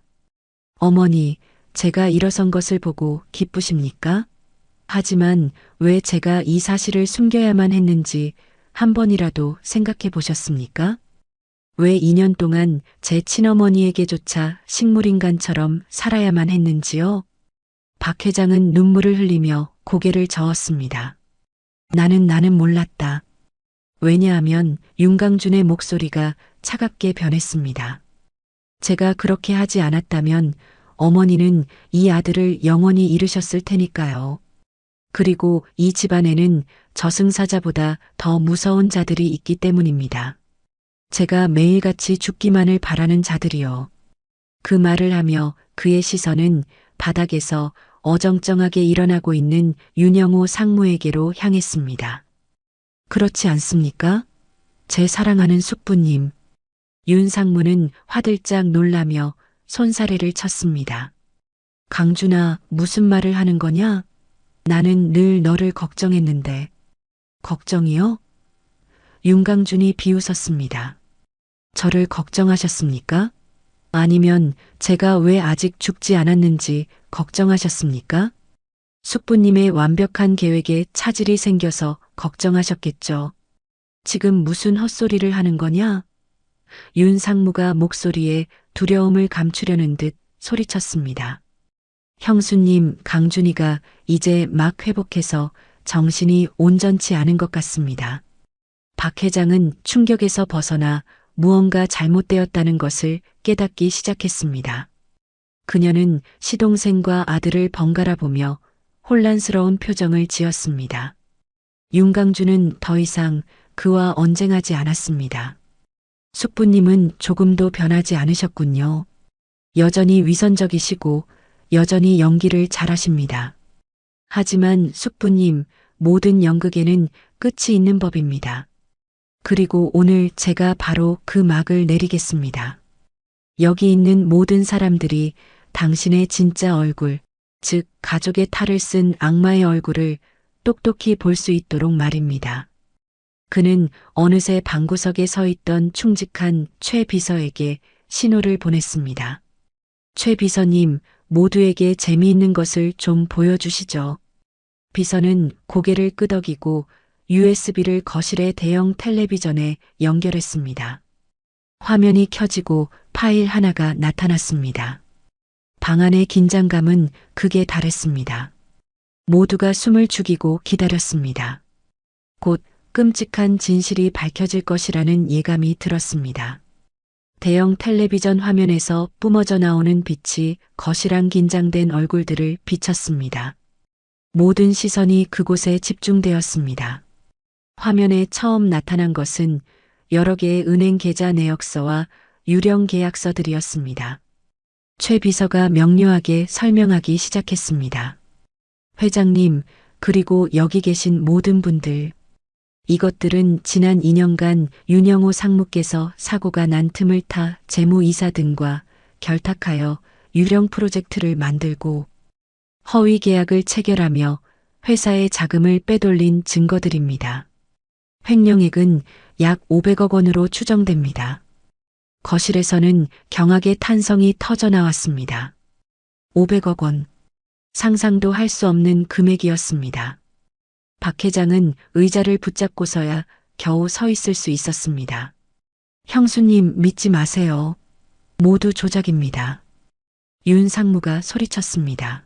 [SPEAKER 1] 어머니, 제가 일어선 것을 보고 기쁘십니까? 하지만 왜 제가 이 사실을 숨겨야만 했는지 한 번이라도 생각해 보셨습니까? 왜 2년 동안 제 친어머니에게조차 식물인간처럼 살아야만 했는지요? 박 회장은 눈물을 흘리며 고개를 저었습니다. 나는 몰랐다. 왜냐하면 윤강준의 목소리가 차갑게 변했습니다. 제가 그렇게 하지 않았다면 어머니는 이 아들을 영원히 잃으셨을 테니까요. 그리고 이 집안에는 저승사자보다 더 무서운 자들이 있기 때문입니다. 제가 매일같이 죽기만을 바라는 자들이요. 그 말을 하며 그의 시선은 바닥에서 어정쩡하게 일어나고 있는 윤영호 상무에게로 향했습니다. 그렇지 않습니까? 제 사랑하는 숙부님. 윤 상무는 화들짝 놀라며 손사래를 쳤습니다. 강준아, 무슨 말을 하는 거냐? 나는 늘 너를 걱정했는데. 걱정이요? 윤강준이 비웃었습니다. 저를 걱정하셨습니까? 아니면 제가 왜 아직 죽지 않았는지 걱정하셨습니까? 숙부님의 완벽한 계획에 차질이 생겨서 걱정하셨겠죠. 지금 무슨 헛소리를 하는 거냐? 윤 상무가 목소리에 두려움을 감추려는 듯 소리쳤습니다. 형수님, 강준이가 이제 막 회복해서 정신이 온전치 않은 것 같습니다. 박 회장은 충격에서 벗어나 무언가 잘못되었다는 것을 깨닫기 시작했습니다. 그녀는 시동생과 아들을 번갈아 보며 혼란스러운 표정을 지었습니다. 윤강준은 더 이상 그와 언쟁하지 않았습니다. 숙부님은 조금도 변하지 않으셨군요. 여전히 위선적이시고 여전히 연기를 잘하십니다. 하지만 숙부님, 모든 연극에는 끝이 있는 법입니다. 그리고 오늘 제가 바로 그 막을 내리겠습니다. 여기 있는 모든 사람들이 당신의 진짜 얼굴, 즉 가족의 탈을 쓴 악마의 얼굴을 똑똑히 볼 수 있도록 말입니다. 그는 어느새 방구석에 서 있던 충직한 최 비서에게 신호를 보냈습니다. 최 비서님, 모두에게 재미있는 것을 좀 보여주시죠. 비서는 고개를 끄덕이고 USB를 거실의 대형 텔레비전에 연결했습니다. 화면이 켜지고 파일 하나가 나타났습니다. 방 안의 긴장감은 극에 달했습니다. 모두가 숨을 죽이고 기다렸습니다. 곧 끔찍한 진실이 밝혀질 것이라는 예감이 들었습니다. 대형 텔레비전 화면에서 뿜어져 나오는 빛이 거실한 긴장된 얼굴들을 비쳤습니다. 모든 시선이 그곳에 집중되었습니다. 화면에 처음 나타난 것은 여러 개의 은행 계좌 내역서와 유령 계약서들이었습니다. 최 비서가 명료하게 설명하기 시작했습니다. 회장님, 그리고 여기 계신 모든 분들. 이것들은 지난 2년간 윤영호 상무께서 사고가 난 틈을 타 재무이사 등과 결탁하여 유령 프로젝트를 만들고 허위 계약을 체결하며 회사의 자금을 빼돌린 증거들입니다. 횡령액은 약 500억 원으로 추정됩니다. 거실에서는 경악의 탄성이 터져 나왔습니다. 500억 원. 상상도 할 수 없는 금액이었습니다. 박 회장은 의자를 붙잡고서야 겨우 서 있을 수 있었습니다. 형수님, 믿지 마세요. 모두 조작입니다. 윤 상무가 소리쳤습니다.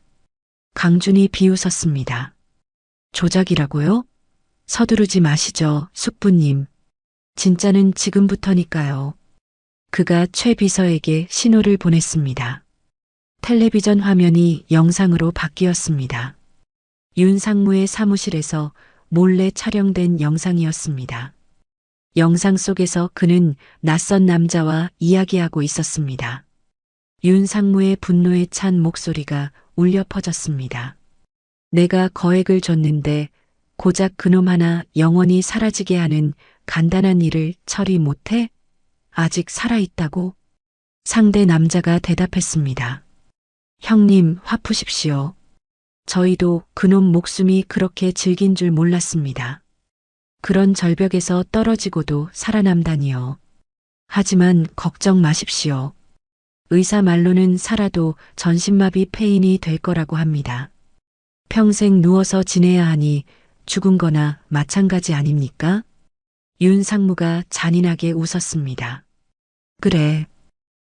[SPEAKER 1] 강준이 비웃었습니다. 조작이라고요? 서두르지 마시죠, 숙부님. 진짜는 지금부터니까요. 그가 최 비서에게 신호를 보냈습니다. 텔레비전 화면이 영상으로 바뀌었습니다. 윤 상무의 사무실에서 몰래 촬영된 영상이었습니다. 영상 속에서 그는 낯선 남자와 이야기하고 있었습니다. 윤 상무의 분노에 찬 목소리가 울려 퍼졌습니다. 내가 거액을 줬는데 고작 그놈 하나 영원히 사라지게 하는 간단한 일을 처리 못해? 아직 살아있다고? 상대 남자가 대답했습니다. 형님, 화 푸십시오. 저희도 그놈 목숨이 그렇게 질긴 줄 몰랐습니다. 그런 절벽에서 떨어지고도 살아남다니요. 하지만 걱정 마십시오. 의사 말로는 살아도 전신마비 폐인이 될 거라고 합니다. 평생 누워서 지내야 하니 죽은 거나 마찬가지 아닙니까? 윤 상무가 잔인하게 웃었습니다. 그래.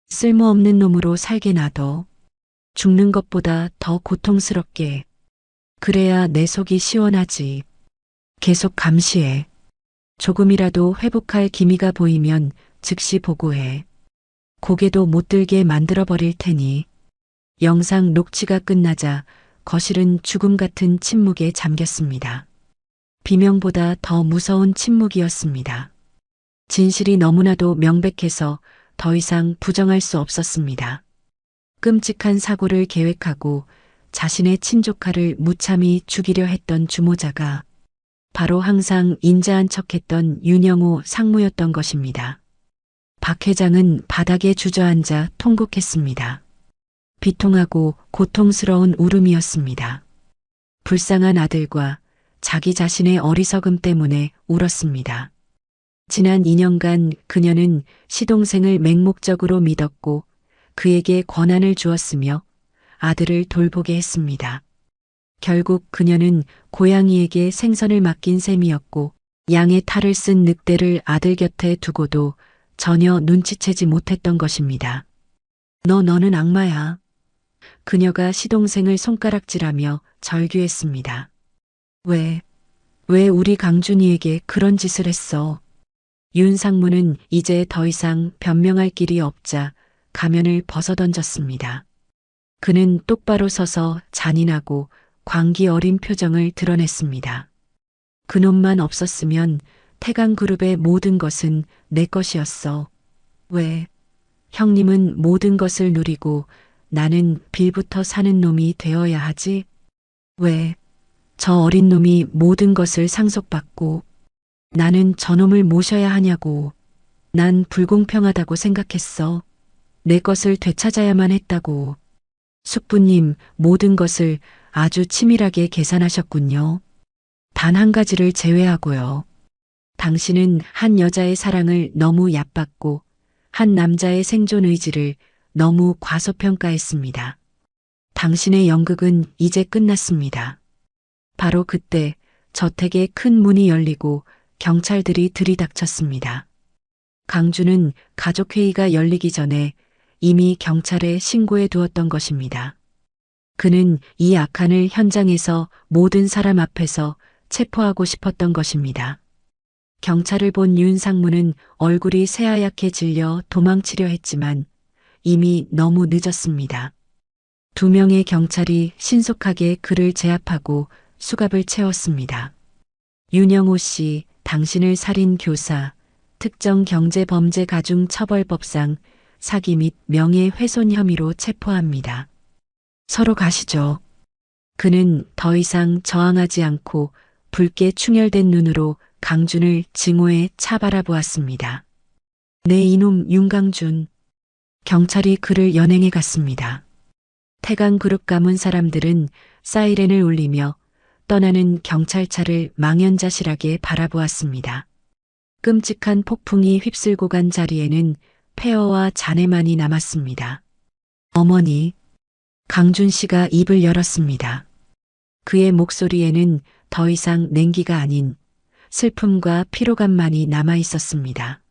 [SPEAKER 1] 쓸모없는 놈으로 살게 놔둬. 죽는 것보다 더 고통스럽게. 그래야 내 속이 시원하지. 계속 감시해. 조금이라도 회복할 기미가 보이면 즉시 보고해. 고개도 못 들게 만들어버릴 테니. 영상 녹취가 끝나자 거실은 죽음 같은 침묵에 잠겼습니다. 비명보다 더 무서운 침묵이었습니다. 진실이 너무나도 명백해서 더 이상 부정할 수 없었습니다. 끔찍한 사고를 계획하고 자신의 친조카를 무참히 죽이려 했던 주모자가 바로 항상 인자한 척했던 윤영호 상무였던 것입니다. 박 회장은 바닥에 주저앉아 통곡했습니다. 비통하고 고통스러운 울음이었습니다. 불쌍한 아들과 자기 자신의 어리석음 때문에 울었습니다. 지난 2년간 그녀는 시동생을 맹목적으로 믿었고 그에게 권한을 주었으며 아들을 돌보게 했습니다. 결국 그녀는 고양이에게 생선을 맡긴 셈이었고 양의 탈을 쓴 늑대를 아들 곁에 두고도 전혀 눈치채지 못했던 것입니다. 너는 악마야. 그녀가 시동생을 손가락질하며 절규했습니다. 왜 우리 강준이에게 그런 짓을 했어? 윤 상무는 이제 더 이상 변명할 길이 없자 가면을 벗어던졌습니다. 그는 똑바로 서서 잔인하고 광기 어린 표정을 드러냈습니다. 그놈만 없었으면 태강그룹의 모든 것은 내 것이었어. 왜? 형님은 모든 것을 누리고 나는 빌부터 사는 놈이 되어야 하지? 왜? 저 어린 놈이 모든 것을 상속받고 나는 저놈을 모셔야 하냐고. 난 불공평하다고 생각했어. 내 것을 되찾아야만 했다고. 숙부님 모든 것을 아주 치밀하게 계산하셨군요. 단 한 가지를 제외하고요. 당신은 한 여자의 사랑을 너무 얕봤고 한 남자의 생존 의지를 너무 과소평가했습니다. 당신의 연극은 이제 끝났습니다. 바로 그때 저택의 큰 문이 열리고 경찰들이 들이닥쳤습니다. 강주는 가족회의가 열리기 전에 이미 경찰에 신고해 두었던 것입니다. 그는 이 악한을 현장에서 모든 사람 앞에서 체포하고 싶었던 것입니다. 경찰을 본 윤 상무는 얼굴이 새하얗게 질려 도망치려 했지만 이미 너무 늦었습니다. 2명의 경찰이 신속하게 그를 제압하고 수갑을 채웠습니다. 윤영호 씨, 당신을 살인 교사, 특정 경제범죄 가중 처벌법상 사기 및 명예훼손 혐의로 체포합니다. 서로 가시죠. 그는 더 이상 저항하지 않고 붉게 충혈된 눈으로 강준을 증오에 차 바라보았습니다. 네 이놈 윤강준. 경찰이 그를 연행해 갔습니다. 태강그룹 가문 사람들은 사이렌을 울리며 떠나는 경찰차를 망연자실하게 바라보았습니다. 끔찍한 폭풍이 휩쓸고 간 자리에는 폐허와 잔해만이 남았습니다. 어머니, 강준 씨가 입을 열었습니다. 그의 목소리에는 더 이상 냉기가 아닌 슬픔과 피로감만이 남아 있었습니다.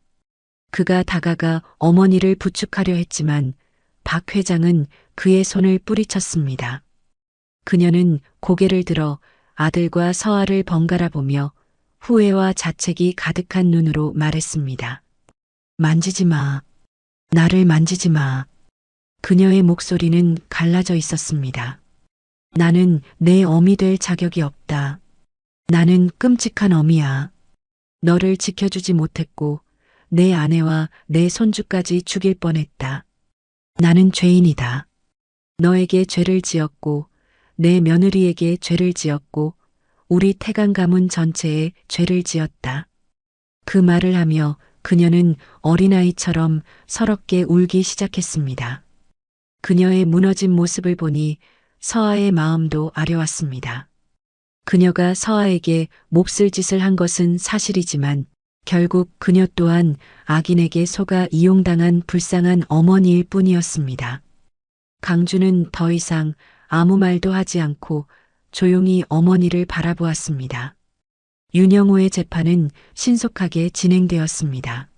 [SPEAKER 1] 그가 다가가 어머니를 부축하려 했지만 박 회장은 그의 손을 뿌리쳤습니다. 그녀는 고개를 들어 아들과 서아를 번갈아 보며 후회와 자책이 가득한 눈으로 말했습니다. 만지지 마. 나를 만지지 마. 그녀의 목소리는 갈라져 있었습니다. 나는 내 어미 될 자격이 없다. 나는 끔찍한 어미야. 너를 지켜주지 못했고 내 아내와 내 손주까지 죽일 뻔했다. 나는 죄인이다. 너에게 죄를 지었고 내 며느리에게 죄를 지었고 우리 태강 가문 전체에 죄를 지었다. 그 말을 하며 그녀는 어린아이처럼 서럽게 울기 시작했습니다. 그녀의 무너진 모습을 보니 서아의 마음도 아려왔습니다. 그녀가 서아에게 몹쓸 짓을 한 것은 사실이지만 결국 그녀 또한 악인에게 속아 이용당한 불쌍한 어머니일 뿐이었습니다. 강주는 더 이상 아무 말도 하지 않고 조용히 어머니를 바라보았습니다. 윤영호의 재판은 신속하게 진행되었습니다.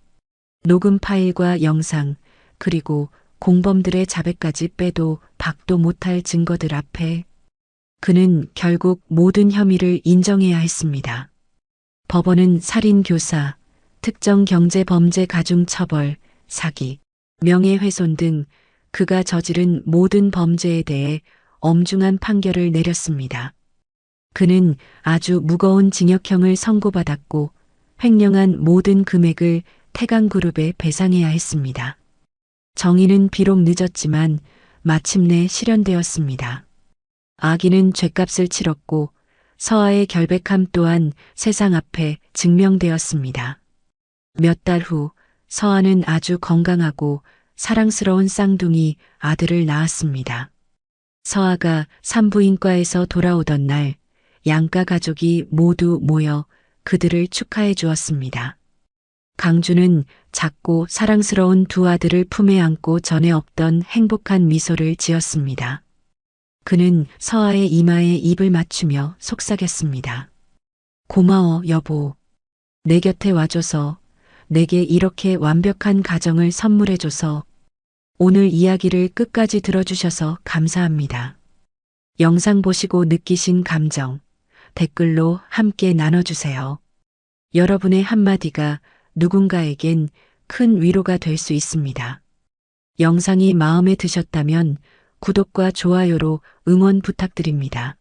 [SPEAKER 1] 녹음 파일과 영상, 그리고 공범들의 자백까지 빼도 박도 못할 증거들 앞에 그는 결국 모든 혐의를 인정해야 했습니다. 법원은 살인 교사, 특정 경제범죄 가중 처벌, 사기, 명예훼손 등 그가 저지른 모든 범죄에 대해 엄중한 판결을 내렸습니다. 그는 아주 무거운 징역형을 선고받았고 횡령한 모든 금액을 태강그룹에 배상해야 했습니다. 정의는 비록 늦었지만 마침내 실현되었습니다. 악인은 죗값을 치렀고 서아의 결백함 또한 세상 앞에 증명되었습니다. 몇 달 후 서아는 아주 건강하고 사랑스러운 쌍둥이 아들을 낳았습니다. 서아가 산부인과에서 돌아오던 날 양가 가족이 모두 모여 그들을 축하해 주었습니다. 강주는 작고 사랑스러운 두 아들을 품에 안고 전에 없던 행복한 미소를 지었습니다. 그는 서아의 이마에 입을 맞추며 속삭였습니다. 고마워, 여보. 내 곁에 와줘서, 내게 이렇게 완벽한 가정을 선물해줘서, 오늘 이야기를 끝까지 들어주셔서 감사합니다. 영상 보시고 느끼신 감정, 댓글로 함께 나눠주세요. 여러분의 한마디가 누군가에겐 큰 위로가 될 수 있습니다. 영상이 마음에 드셨다면 구독과 좋아요로 응원 부탁드립니다.